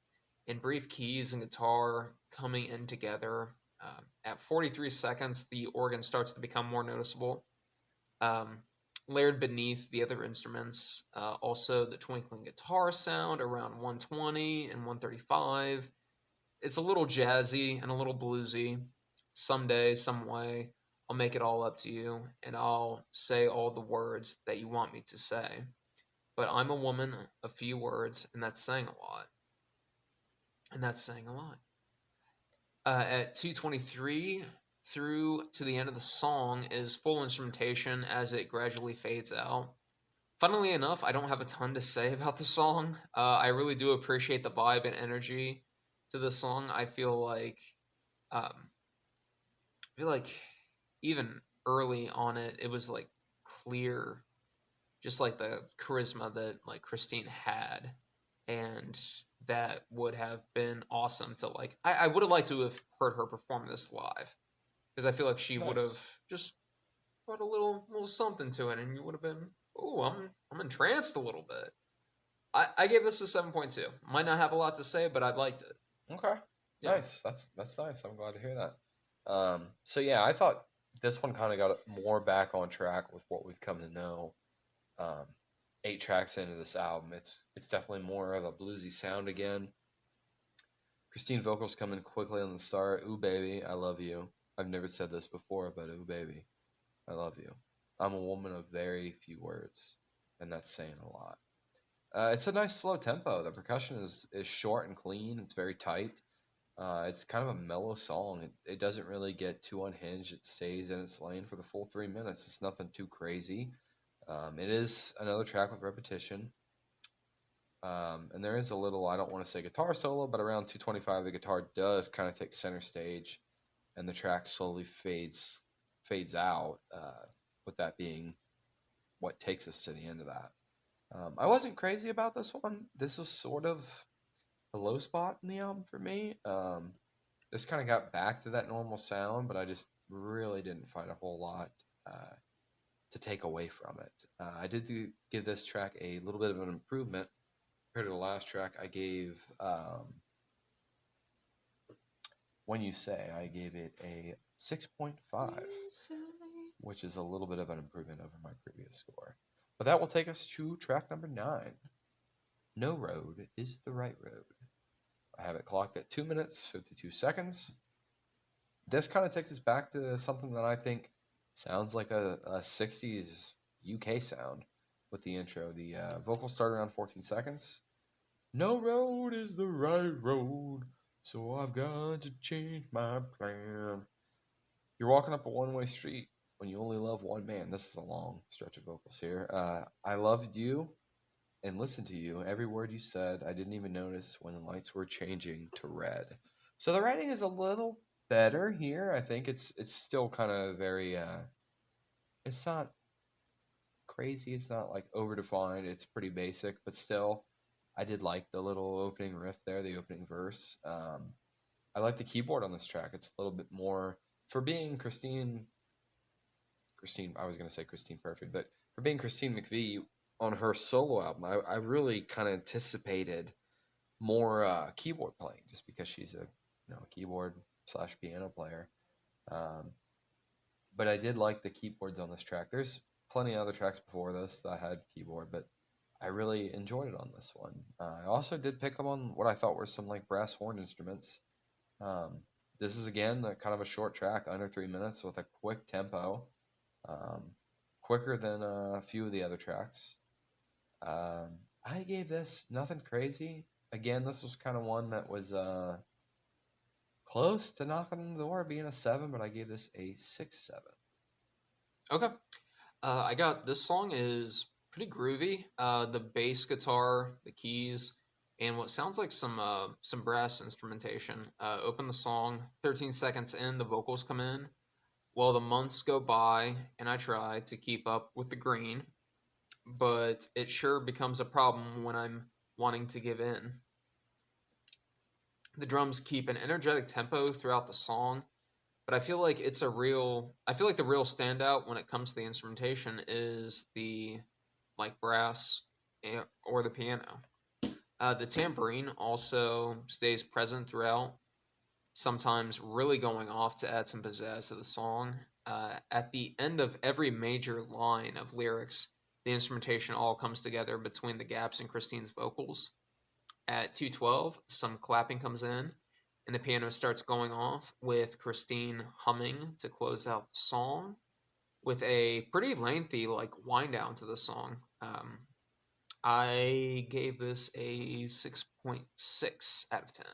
and brief keys and guitar coming in together. At 43 seconds, the organ starts to become more noticeable, um, layered beneath the other instruments. Also, the twinkling guitar sound around 120 and 135. It's a little jazzy and a little bluesy. Someday, some way, I'll make it all up to you, and I'll say all the words that you want me to say. But I'm a woman, a few words, and that's saying a lot. And that's saying a lot. At 223 through to the end of the song is full instrumentation as it gradually fades out. Funnily enough, I don't have a ton to say about the song. I really do appreciate the vibe and energy to the song. I feel like even early on it was like clear, just like the charisma that like Christine had, and that would have been awesome to like. I would have liked to have heard her perform this live because I feel like she would have Nice. just brought a little something to it, and you would have been, oh, I'm entranced a little bit. I gave this a 7.2. Might not have a lot to say, but I liked it. Okay. Yeah. Nice. That's nice. I'm glad to hear that. So yeah, I thought this one kind of got more back on track with what we've come to know. Um, 8 tracks into this album, it's definitely more of a bluesy sound again. Christine vocals come in quickly on the start. Ooh baby, I love you. I've never said this before, but ooh baby, I love you. I'm a woman of very few words, and that's saying a lot. It's a nice slow tempo. The percussion is short and clean. It's very tight. It's kind of a mellow song. It doesn't really get too unhinged. It stays in its lane for the full 3 minutes. It's nothing too crazy. It is another track with repetition. And there is a little, I don't want to say guitar solo, but around 225, the guitar does kind of take center stage, and the track slowly fades out. With that being what takes us to the end of that. I wasn't crazy about this one. This was sort of a low spot in the album for me. This kind of got back to that normal sound, but I just really didn't find a whole lot to take away from it. I did give this track a little bit of an improvement compared to the last track. I gave When You Say, I gave it a 6.5, which is a little bit of an improvement over my previous score. But that will take us to track number 9. No road is the right road. I have it clocked at 2 minutes, 52 seconds. This kind of takes us back to something that I think sounds like a 60s UK sound with the intro. The vocals start around 14 seconds. No road is the right road, so I've got to change my plan. You're walking up a one-way street when you only love one man. This is a long stretch of vocals here. I loved you and listened to you. Every word you said, I didn't even notice when the lights were changing to red. So the writing is a little better here. I think it's still kind of very it's not crazy. It's not like overdefined. It's pretty basic, but still I did like the little opening riff there, the opening verse. I like the keyboard on this track. It's a little bit more for being Christine. I was gonna say Christine Perfect, but for being Christine McVie, on her solo album, I really kind of anticipated more keyboard playing, just because she's a keyboard slash piano player. Um, but I did like the keyboards on this track. There's plenty of other tracks before this that had keyboard, but I really enjoyed it on this one. I also did pick up on what I thought were some like brass horn instruments. Um, this is again kind of a short track, under 3 minutes, with a quick tempo, um, quicker than a few of the other tracks. I gave this nothing crazy. Again, this was kind of one that was close to knocking on the door, being a 7, but I gave this a 6-7. Okay. I got this song is pretty groovy. The bass guitar, the keys, and what sounds like some brass instrumentation. Open the song. 13 seconds in, the vocals come in. Well, the months go by, and I try to keep up with the green, but it sure becomes a problem when I'm wanting to give in. The drums keep an energetic tempo throughout the song, but I feel like the real standout when it comes to the instrumentation is the like brass or the piano. The tambourine also stays present throughout, sometimes really going off to add some pizzazz to the song. At the end of every major line of lyrics, the instrumentation all comes together between the gaps in Christine's vocals. At 2:12, some clapping comes in, and the piano starts going off with Christine humming to close out the song with a pretty lengthy like wind down to the song. I gave this a 6.6 out of 10.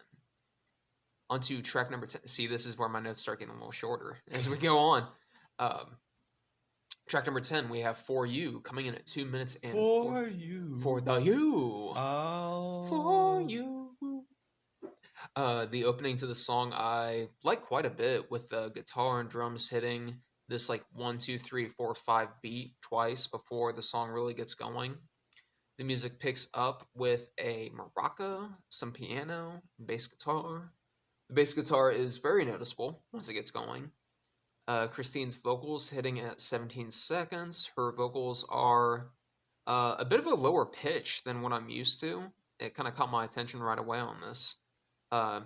Onto track number 10. See, this is where my notes start getting a little shorter as we go on. Um, Track number 10, we have For You coming in at 2 minutes and For you. for the you. For Oh. you. The opening to the song I like quite a bit, with the guitar and drums hitting this like 1, 2, 3, 4, 5 beat twice before the song really gets going. The music picks up with a maraca, some piano, bass guitar. The bass guitar is very noticeable once it gets going. Christine's vocals hitting at 17 seconds. Her vocals are a bit of a lower pitch than what I'm used to. It kind of caught my attention right away on this. Uh,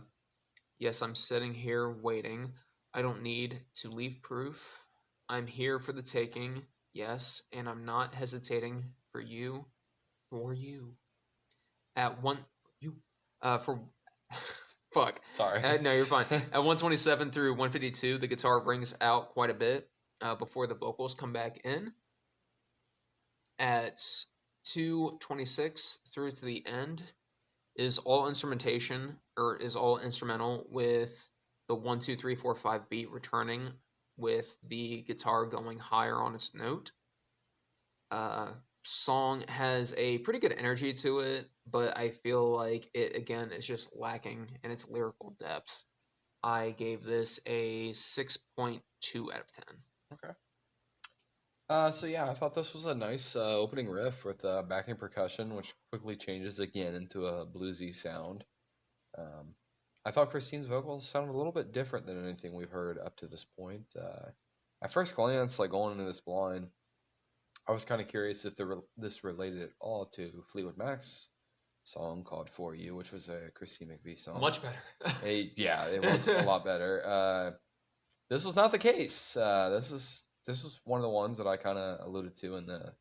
yes, I'm sitting here waiting. I don't need to leave proof. I'm here for the taking. Yes, and I'm not hesitating for you, for you. At one, you, for, fuck. Sorry. No, you're fine. At 127 through 152, the guitar rings out quite a bit before the vocals come back in. At 226 through to the end is all instrumentation, or is all instrumental, with the 1, 2, 3, 4, 5 beat returning with the guitar going higher on its note. Song has a pretty good energy to it, but I feel like it again is just lacking in its lyrical depth. I gave this a 6.2 out of 10. Okay. So yeah, I thought this was a nice opening riff with backing percussion, which quickly changes again into a bluesy sound. Um, I thought Christine's vocals sounded a little bit different than anything we've heard up to this point. At first glance, like going into this blind, I was kind of curious if this related at all to Fleetwood Mac's song called "For You," which was a Christine McVie song. Much better. Yeah, it was a lot better. This was not the case. This was one of the ones that I kind of alluded to in the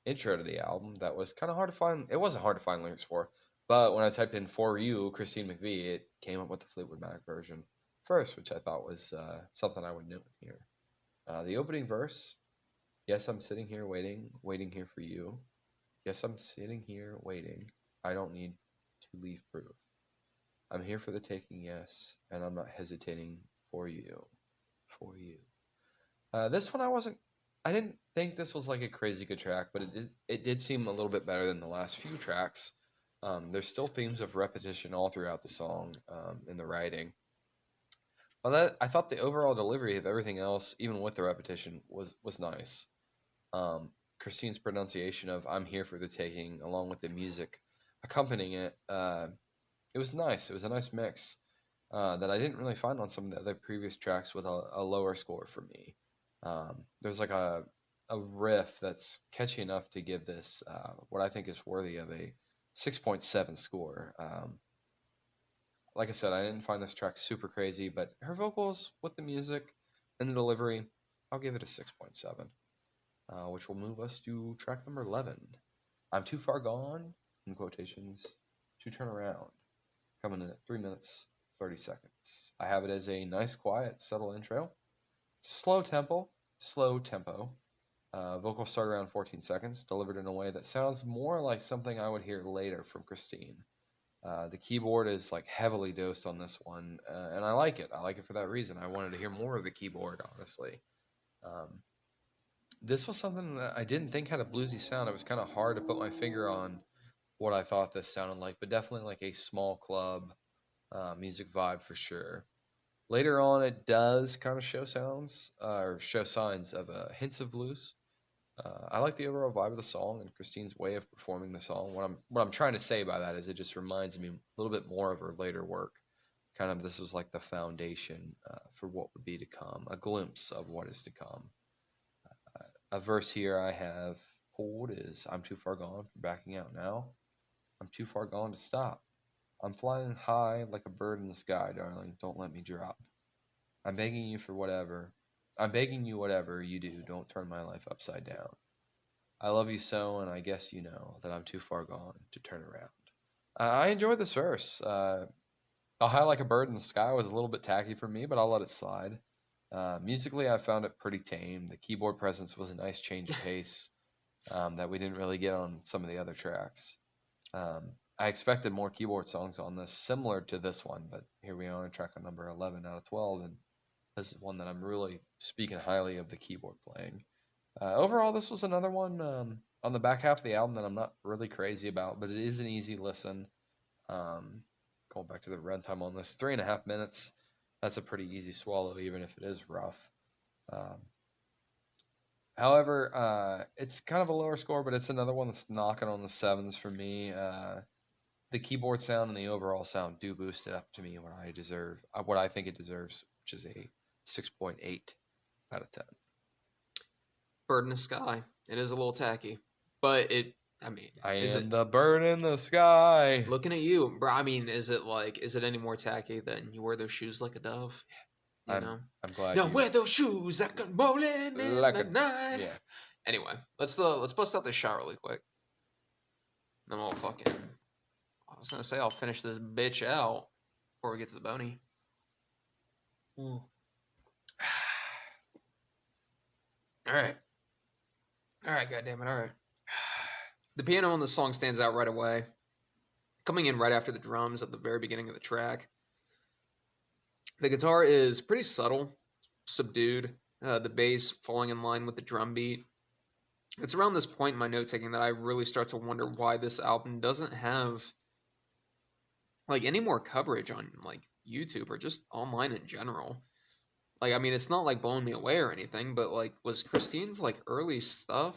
intro to the album that was kind of hard to find. It wasn't hard to find lyrics for, but when I typed in "For You," Christine McVie, it came up with the Fleetwood Mac version first, which I thought was something I would note here. The opening verse: "Yes, I'm sitting here waiting, waiting here for you. Yes, I'm sitting here waiting. I don't need to leave proof. I'm here for the taking, yes, and I'm not hesitating for you, for you." This one I didn't think this was like a crazy good track, but it did seem a little bit better than the last few tracks. There's still themes of repetition all throughout the song, in the writing. But I thought the overall delivery of everything else, even with the repetition, was nice. Christine's pronunciation of "I'm here for the taking," along with the music accompanying it, it was nice. It was a nice mix that I didn't really find on some of the other previous tracks with a lower score for me. There's like a a riff that's catchy enough to give this what I think is worthy of a 6.7 score. Like I said, I didn't find this track super crazy, but her vocals with the music and the delivery, I'll give it a 6.7, which will move us to track number 11. I'm Too Far Gone, in quotations, to turn around, coming in at 3 minutes, 30 seconds. I have it as a nice, quiet, subtle intro. It's a slow tempo. Vocals start around 14 seconds, delivered in a way that sounds more like something I would hear later from Christine. The keyboard is like heavily dosed on this one, and I like it. I like it for that reason. I wanted to hear more of the keyboard, honestly. Um, this was something that I didn't think had a bluesy sound. It was kind of hard to put my finger on what I thought this sounded like, but definitely like a small club music vibe for sure. Later on, it does kind of show sounds or show signs of hints of blues. I like the overall vibe of the song and Christine's way of performing the song. What I'm trying to say by that is it just reminds me a little bit more of her later work. Kind of this was like the foundation for what would be to come, a glimpse of what is to come. A verse here I have pulled is I'm too far gone for backing out now. I'm too far gone to stop. I'm flying high like a bird in the sky, darling. Don't let me drop. I'm begging you for whatever. I'm begging you whatever you do. Don't turn my life upside down. I love you so, and I guess you know that I'm too far gone to turn around. I enjoyed this verse. A high like a bird in the sky was a little bit tacky for me, but I'll let it slide. Musically, I found it pretty tame. The keyboard presence was a nice change of pace that we didn't really get on some of the other tracks. I expected more keyboard songs on this, similar to this one, but here we are on track on number 11 out of 12, and this is one that I'm really speaking highly of the keyboard playing. Overall, this was another one on the back half of the album that I'm not really crazy about, but it is an easy listen. Um, Going back to the runtime on this, 3.5 minutes. That's a pretty easy swallow, even if it is rough. Um, However, it's kind of a lower score, but it's another one that's knocking on the sevens for me. The keyboard sound and the overall sound do boost it up to me what I deserve, what I think it deserves, which is a 6.8 out of 10. Bird in the sky. It is a little tacky, but I mean, I is am it the bird in the sky. looking at you, bro? I mean, is it any more tacky than you wear those shoes like a dove? You I'm know. I'm glad Now you wear those shoes like a rolling in like the a night. yeah. Anyway, let's bust out this shot really quick. Then we'll fucking. I was gonna say I'll finish this bitch out before we get to the bony. Mm. All right. All right, goddammit, all right. The piano on the song stands out right away, coming in right after the drums at the very beginning of the track. The guitar is pretty subtle, subdued, the bass falling in line with the drum beat. It's around this point in my note taking that I really start to wonder why this album doesn't have like any more coverage on like YouTube or just online in general. Like, I mean, it's not like blowing me away or anything, but like, was Christine's like early stuff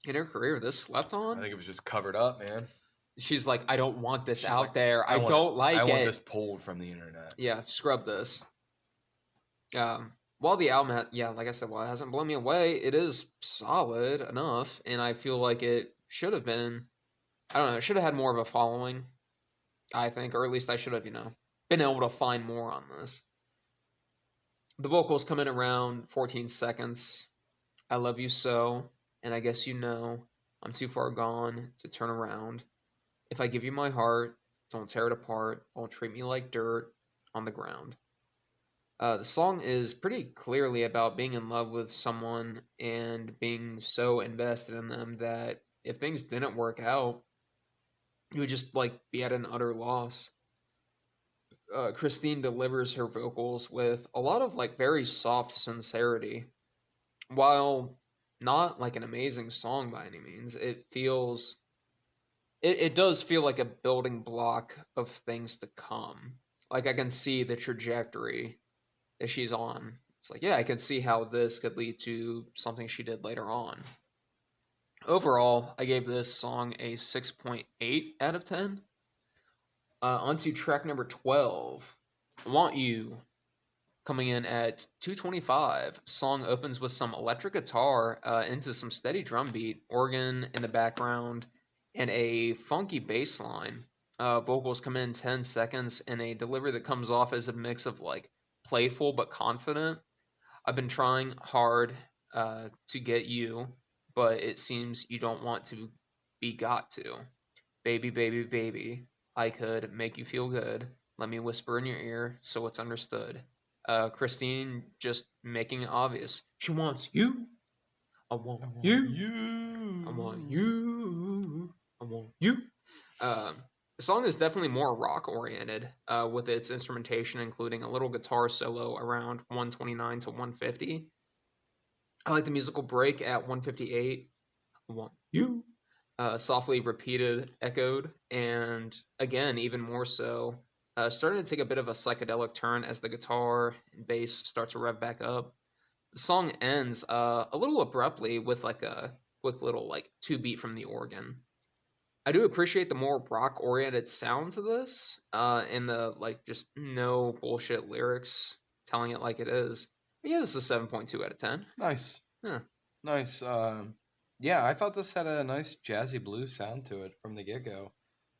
in her career this slept I on? think it was just covered up, man. She's like, I don't want this She's out like, there. I I want don't like I want it. this pulled from the internet. Yeah, scrub this. While the album, yeah, like I said, while it hasn't blown me away, it is solid enough, and I feel like it should have been. I don't know. It should have had more of a following, I think, or at least I should have, been able to find more on this. The vocals come in around 14 seconds. I love you so, and I guess you know I'm too far gone to turn around. If I give you my heart, don't tear it apart. Don't treat me like dirt on the ground. The song is pretty clearly about being in love with someone and being so invested in them that if things didn't work out, you would just like be at an utter loss. Christine delivers her vocals with a lot of like very soft sincerity. While not like an amazing song by any means, it does feel like a building block of things to come. Like I can see the trajectory that she's on. It's like, yeah, I can see how this could lead to something she did later on. Overall, I gave this song a 6.8 out of 10. On to track number 12. I Want You. coming in at 225. Song opens with some electric guitar into some steady drum beat, organ in the background, and a funky bass line. Vocals come in 10 seconds and a delivery that comes off as a mix of like playful but confident. I've been trying hard to get you, but it seems you don't want to be got to. Baby, baby, baby, I could make you feel good. Let me whisper in your ear so it's understood. Christine just making it obvious. She wants you. I want you. I want you. I want you. The song is definitely more rock oriented, with its instrumentation including a little guitar solo around 129 to 150. I like the musical break at 158. I want you. Softly repeated, echoed, and again, even more so, starting to take a bit of a psychedelic turn as the guitar and bass start to rev back up. The song ends a little abruptly with like a quick little like two beat from the organ. I do appreciate the more rock oriented sounds of this, and the like just no bullshit lyrics, telling it like it is. But yeah, this is a 7.2 out of 10. Nice. Yeah. Nice. Yeah, I thought this had a nice jazzy blues sound to it from the get-go.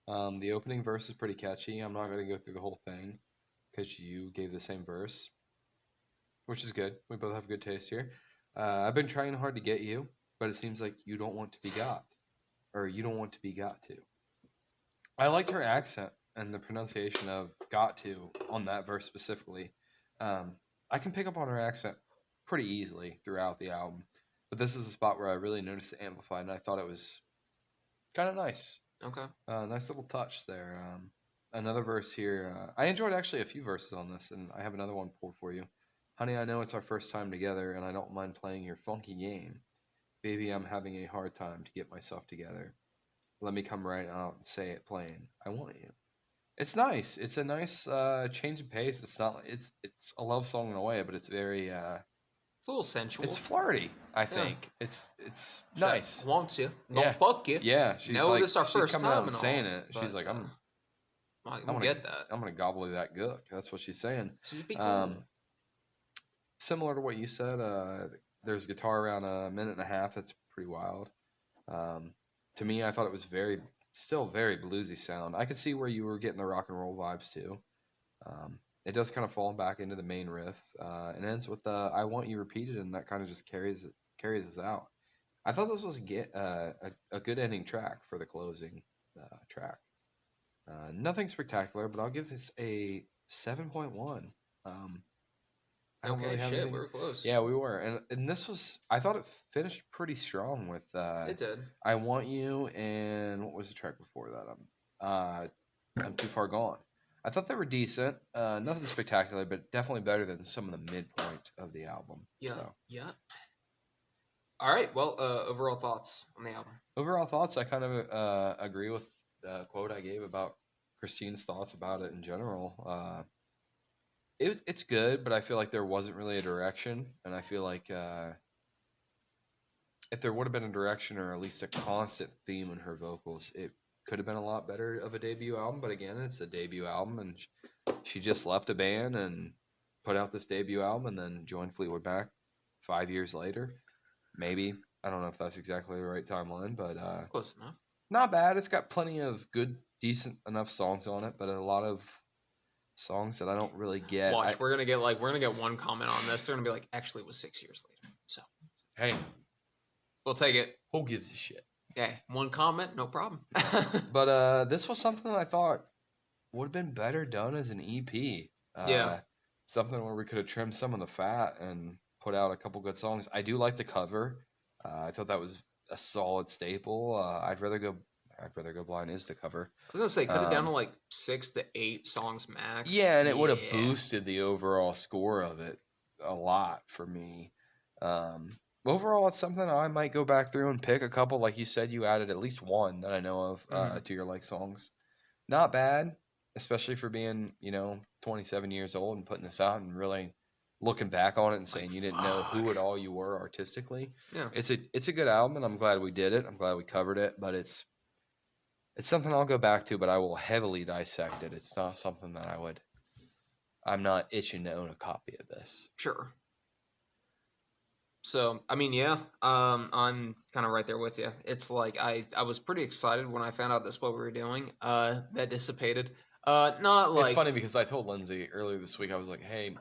The opening verse is pretty catchy. I'm not going to go through the whole thing because you gave the same verse, which is good. We both have good taste here. I've been trying hard to get you, but it seems like you don't want to be got, or you don't want to be got to. I liked her accent and the pronunciation of got to on that verse specifically. I can pick up on her accent pretty easily throughout the album, but this is a spot where I really noticed it amplified, and I thought it was kind of nice. Okay. Nice little touch there. Another verse here. I enjoyed actually a few verses on this, and I have another one pulled for you. Honey, I know it's our first time together, and I don't mind playing your funky game. Baby, I'm having a hard time to get myself together. Let me come right out and say it plain. I want you. It's nice. It's a nice change of pace. It's not. It's a love song in a way, but it's very. It's a little sensual. It's flirty. I Yeah. think it's She's like, nice. I want you. Yeah. Don't fuck you. Yeah, she's No, like this is our she's first coming out time and and all, saying it. She's but, like, I'm I gonna get that. I'm gonna gobble that gook. That's what she's saying. So just be cool. Similar to what you said, there's guitar around a minute and a half. That's pretty wild. To me, I thought it was still very bluesy sound. I could see where you were getting the rock and roll vibes too. It does kind of fall back into the main riff, and ends with the "I Want You" repeated, and that kind of just carries us out. I thought this was a good ending track for the closing track. Nothing spectacular, but I'll give this a 7.1. I don't Okay, really have shit, anything. we were close. Yeah, we were, and this was. I thought it finished pretty strong with It did. "I Want You" and what was the track before that? I'm Too Far Gone. I thought they were decent. Nothing spectacular, but definitely better than some of the midpoint of the album. Yeah. So. Yeah. All right. Well, overall thoughts on the album. Overall thoughts, I kind of agree with the quote I gave about Christine's thoughts about it in general. It's good, but I feel like there wasn't really a direction, and I feel like if there would have been a direction or at least a constant theme in her vocals, it could have been a lot better of a debut album. But again, it's a debut album, and she just left a band and put out this debut album, and then joined Fleetwood Mac 5 years later. Maybe. I don't know if that's exactly the right timeline, but Close enough. not bad. It's got plenty of good, decent enough songs on it, but a lot of songs that I don't really get. Watch, we're gonna get one comment on this. They're gonna be like, actually, it was 6 years later. So Hey, we'll take it. who gives a shit? Okay, one comment, no problem. But this was something that I thought would have been better done as an EP. Yeah. Something where we could have trimmed some of the fat and put out a couple good songs. I do like the cover. I thought that was a solid staple. I'd rather go blind is the cover. I was gonna say, cut it down to like 6 to 8 songs max. Yeah, and it would have boosted the overall score of it a lot for me. Overall, it's something I might go back through and pick a couple. Like you said, you added at least one that I know of to your like songs. Not bad, especially for being 27 years old and putting this out and really looking back on it and saying you didn't know who at all you were artistically. Yeah. It's a good album, and I'm glad we did it. I'm glad we covered it, but it's something I'll go back to, but I will heavily dissect it. It's not something that I'm not itching to own a copy of this. Sure. So, I mean, yeah, I'm kind of right there with you. It's like I was pretty excited when I found out that's what we were doing. That dissipated. Not It's like funny because I told Lindsay earlier this week, I was like, hey,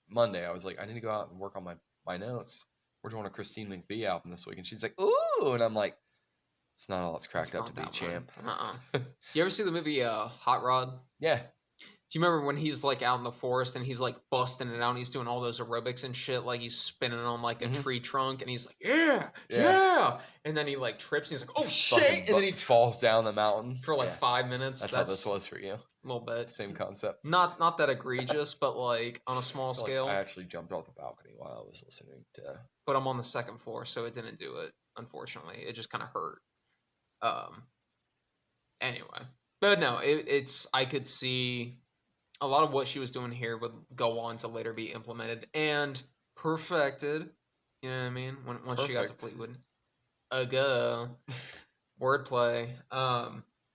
Monday, I was like, I need to go out and work on my notes. We're doing a Christine McVie album this week. And she's like, ooh. And I'm like, it's not all it's cracked it's up to not be, that one. champ. You ever see the movie Hot Rod? Yeah. Do you remember when he's like out in the forest and he's like busting it out and he's doing all those aerobics and shit, like he's spinning on like a Mhm. tree trunk and he's like, yeah, Yeah. yeah, and then he like trips and he's like, oh Fucking shit, and then he falls down the mountain. for like Yeah. 5 minutes. That's how this was for you. A little bit. Same concept. Not that egregious, but like on a small I feel like scale. I actually jumped off the balcony while I was listening to. But I'm on the second floor, so it didn't do it. Unfortunately, it just kind of hurt. Anyway, but no, it's I could see a lot of what she was doing here would go on to later be implemented and perfected. You know what I mean? Once she got to Perfect. Fleetwood, go wordplay.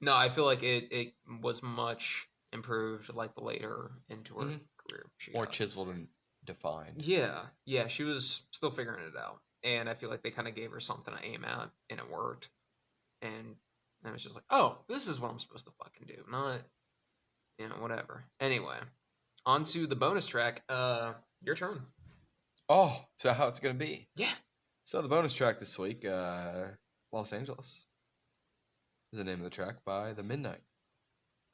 No, I feel like it was much improved like the later into her Mhm. career. She More got. chiseled and defined. Yeah, she was still figuring it out, and I feel like they kind of gave her something to aim at, and it worked. And I was just like, oh, this is what I'm supposed to fucking do, not whatever. Anyway, on to the bonus track. Your turn. Oh, so how it's gonna be? Yeah. So the bonus track this week, Los Angeles, is the name of the track by The Midnight.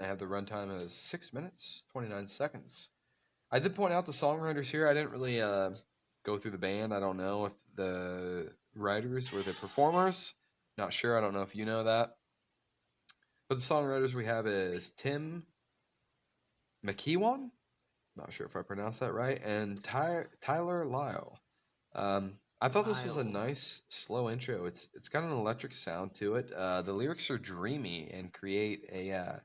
I have the runtime as 6 minutes 29 seconds. I did point out the songwriters here. I didn't really go through the band. I don't know if the writers were the performers. Not sure. I don't know if you know that. But the songwriters we have is Tim McKeown. Not sure if I pronounced that right. And Tyler Lyle. I thought this was a Lyle. nice slow intro. It's got an electric sound to it. The lyrics are dreamy and create a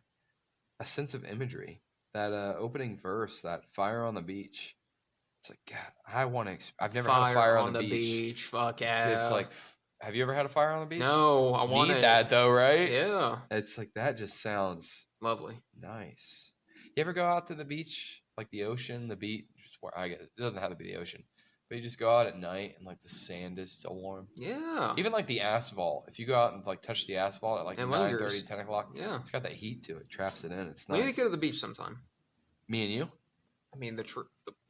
sense of imagery. That opening verse, that fire on the beach. It's like, God, I want to. I've never had a fire on the beach. Fuck It's yeah. like, have you ever had a fire on the beach? No, I want Need it. that though, right? Yeah. It's like that just sounds Lovely. nice. You ever go out to the beach, like the ocean, the beach? Where I guess it doesn't have to be the ocean, but you just go out at night and like the sand is still warm. Yeah. Even like the asphalt, if you go out and like touch the asphalt at like It 9:30, lingers. 10 o'clock, Yeah. it's got that heat to it, traps it in. It's We need to nice. go to the beach sometime. Me and you? I mean, the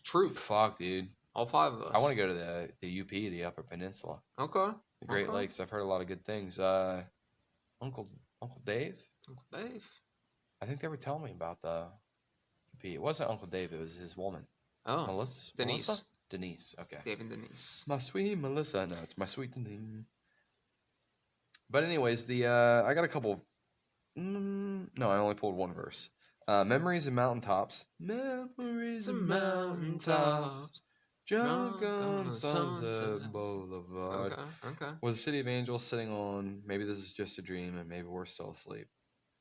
truth. Fuck, dude. All five of us. I want to go to the UP, the Upper Peninsula, Okay. the Great Okay. Lakes. I've heard a lot of good things. Uncle Dave, Uncle Dave. I think they were telling me about the UP. It wasn't Uncle Dave, it was his woman. Oh. Melissa? Denise. Melissa? Denise, okay. Dave and Denise. My sweet Melissa. No, it's my sweet Denise. But anyways, I got a couple. No, I only pulled one verse. Memories and mountaintops. Memories and mountaintops. Drunk on Sunset Boulevard. Okay. With the city of angels sitting on. Maybe this is just a dream, and maybe we're still asleep.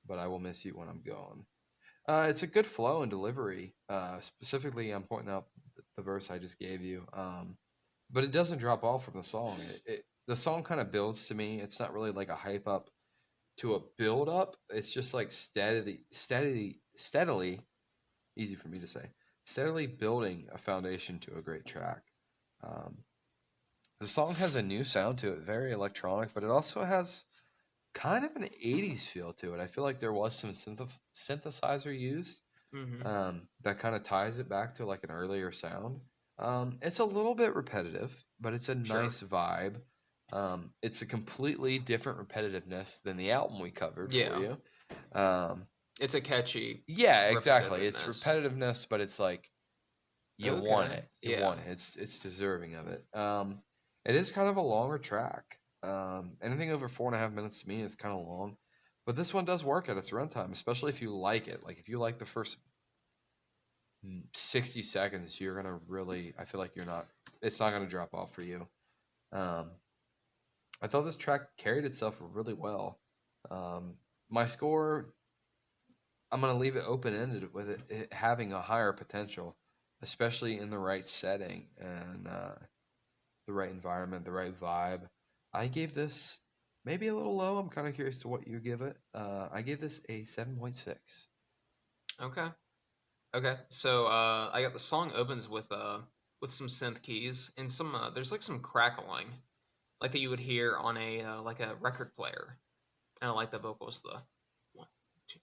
But I will miss you when I'm gone. It's a good flow and delivery. Specifically, I'm pointing out the verse I just gave you. But it doesn't drop off from the song. The song kind of builds to me. It's not really like a hype up to a build up. It's just like steadily, easy for me to say, steadily building a foundation to a great track. The song has a new sound to it, very electronic, but it also has kind of an 80s feel to it. I feel like there was some synthesizer used that kind of ties it back to like an earlier sound. It's a little bit repetitive, but it's a nice vibe. It's a completely different repetitiveness than the album we covered for you. It's a catchy. Yeah, exactly. It's repetitiveness, but it's like you want it. You want it. It's deserving of it. It is kind of a longer track. Anything over 4.5 minutes to me is kind of long, but this one does work at its runtime, especially if you like it. Like if you like the first 60 seconds, you're gonna really. I feel like it's not gonna drop off for you. I thought this track carried itself really well. My score, I'm gonna leave it open ended with it having a higher potential, especially in the right setting and the right environment, the right vibe. I gave this maybe a little low. I'm kind of curious to what you give it. I gave this a 7.6. Okay. Okay, so I got the song opens with some synth keys and some there's like some crackling, like that you would hear on a like a record player. And I like the vocals, the 1, 2,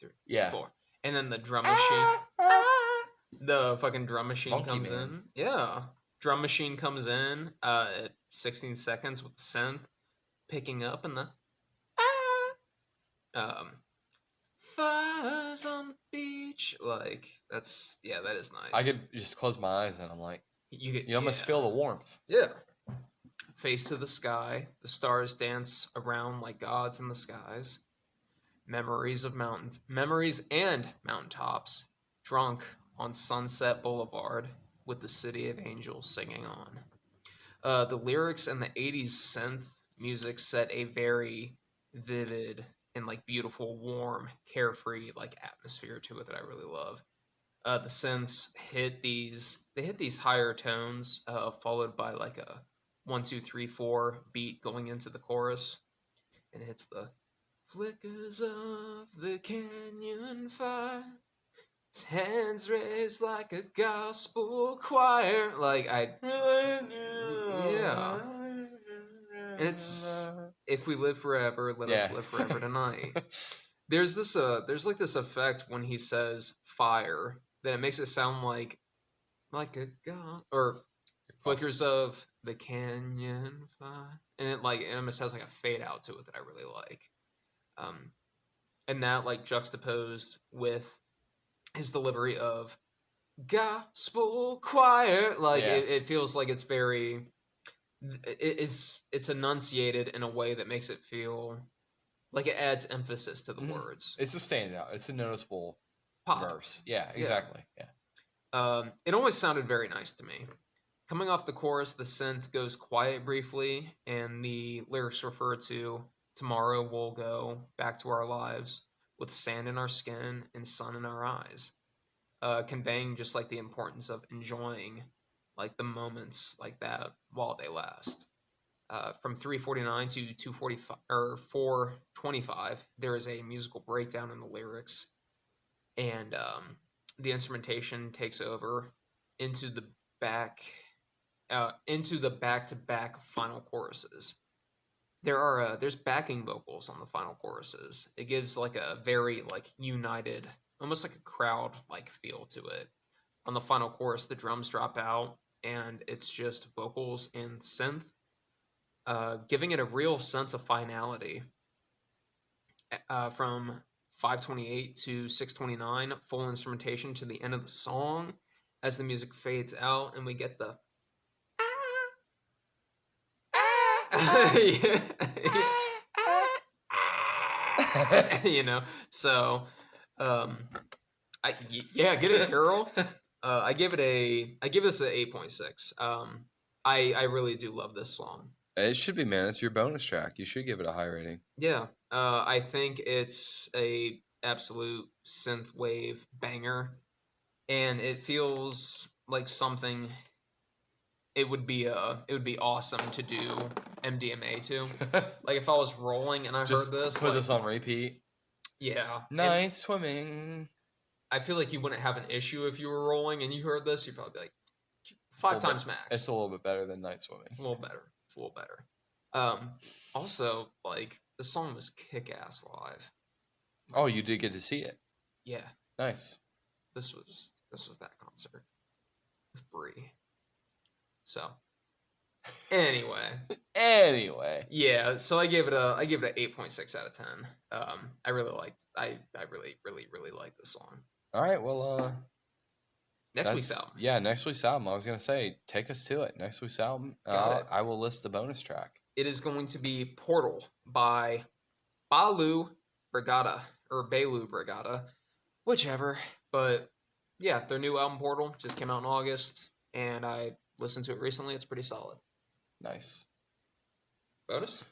3, Yeah. 4, and then the drum machine. The fucking drum machine Monkey comes Man. in. Yeah, drum machine comes in at 16 seconds with the synth picking up and the um fires on the beach. Like that's yeah, that is I nice. could just close my eyes and I'm like, You get you almost feel the warmth. yeah. Face to the sky, the stars dance around like gods in the skies. Memories and mountaintops, drunk on Sunset Boulevard with the city of angels singing on. The lyrics and the 80s synth music set a very vivid and like beautiful, warm, carefree like atmosphere to it that I really love. The synths hit these higher tones, followed by like a 1, 2, 3, 4 beat going into the chorus, and it hits the flickers of the canyon fire. His hands raised like a gospel choir. Like yeah. And it's if we live forever, let us Yeah. live forever tonight. There's like this effect when he says fire that it makes it sound like a god or flickers of the canyon fire, and it almost has like a fade out to it that I really like. Um, and that like juxtaposed with his delivery of gospel choir, like Yeah. it feels like it's very it's enunciated in a way that makes it feel like it adds emphasis to the Mhm. words. It's a standout. It's a noticeable Pop. verse. Yeah, Yeah. exactly. Yeah. It always sounded very nice to me. Coming off the chorus, the synth goes quiet briefly, and the lyrics refer to tomorrow we'll go back to our lives with sand in our skin and sun in our eyes, conveying just like the importance of enjoying like the moments like that while they last. From 349 to 245 or 425, there is a musical breakdown in the lyrics, and the instrumentation takes over into the back into the back-to-back final choruses. There's backing vocals on the final choruses. It gives like a very like united, almost like a crowd like feel to it. On the final chorus, the drums drop out and it's just vocals and synth, giving it a real sense of finality. From 528 to 629, full instrumentation to the end of the song as the music fades out and we get the yeah, you know. So, um, yeah, get it, girl. I give this a 8.6. I really do love this song. It should be, man. It's your bonus track. You should give it a high rating. Yeah, I think it's a absolute synth wave banger, and it feels like something it would be awesome to do MDMA to. Like if I was rolling and I Just heard this, put like this on repeat. yeah, and Night swimming. I feel like you wouldn't have an issue if you were rolling and you heard this. You'd probably be like It's a five little bit- times max. It's a little bit better than night swimming. It's a little better. It's a little better. Also, like the song was kick ass live. Oh, you did get to see it. Yeah, Nice. this was that concert with Brie. So anyway, Anyway. yeah. So I gave it an 8.6 out of 10. I really really like this song. All right. Well, Next week's album. Yeah, next week's album. I was gonna say, take us to it. Next week's album. Got it. I will list the bonus track. It is going to be Portal by Balu Brigada or Belu Brigada, whichever. But yeah, their new album Portal just came out in August, and I listened to it recently. It's pretty solid. Nice. Bonus?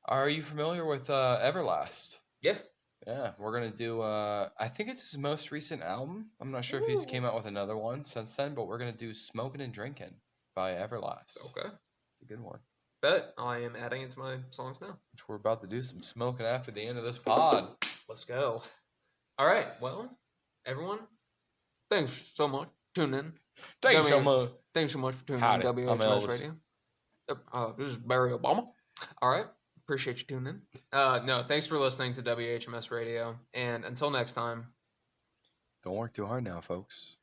Are you familiar with Everlast? Yeah. Yeah, we're gonna do. I think it's his most recent album. I'm not sure if he's came out with another one since then, but we're gonna do "Smoking and Drinking" by Everlast. Okay. It's a good one. Bet I am adding it to my songs now. Which we're about to do some smoking after the end of this pod. Let's go. All right. Well, everyone, Thanks so much for tuning in. Thanks so W- much. Thanks so much for tuning Howdy, in I'm WHMS Elvis. Radio. This is Barry Obama. All right. Appreciate you tuning in. No, thanks for listening to WHMS Radio. And until next time. Don't work too hard now, folks.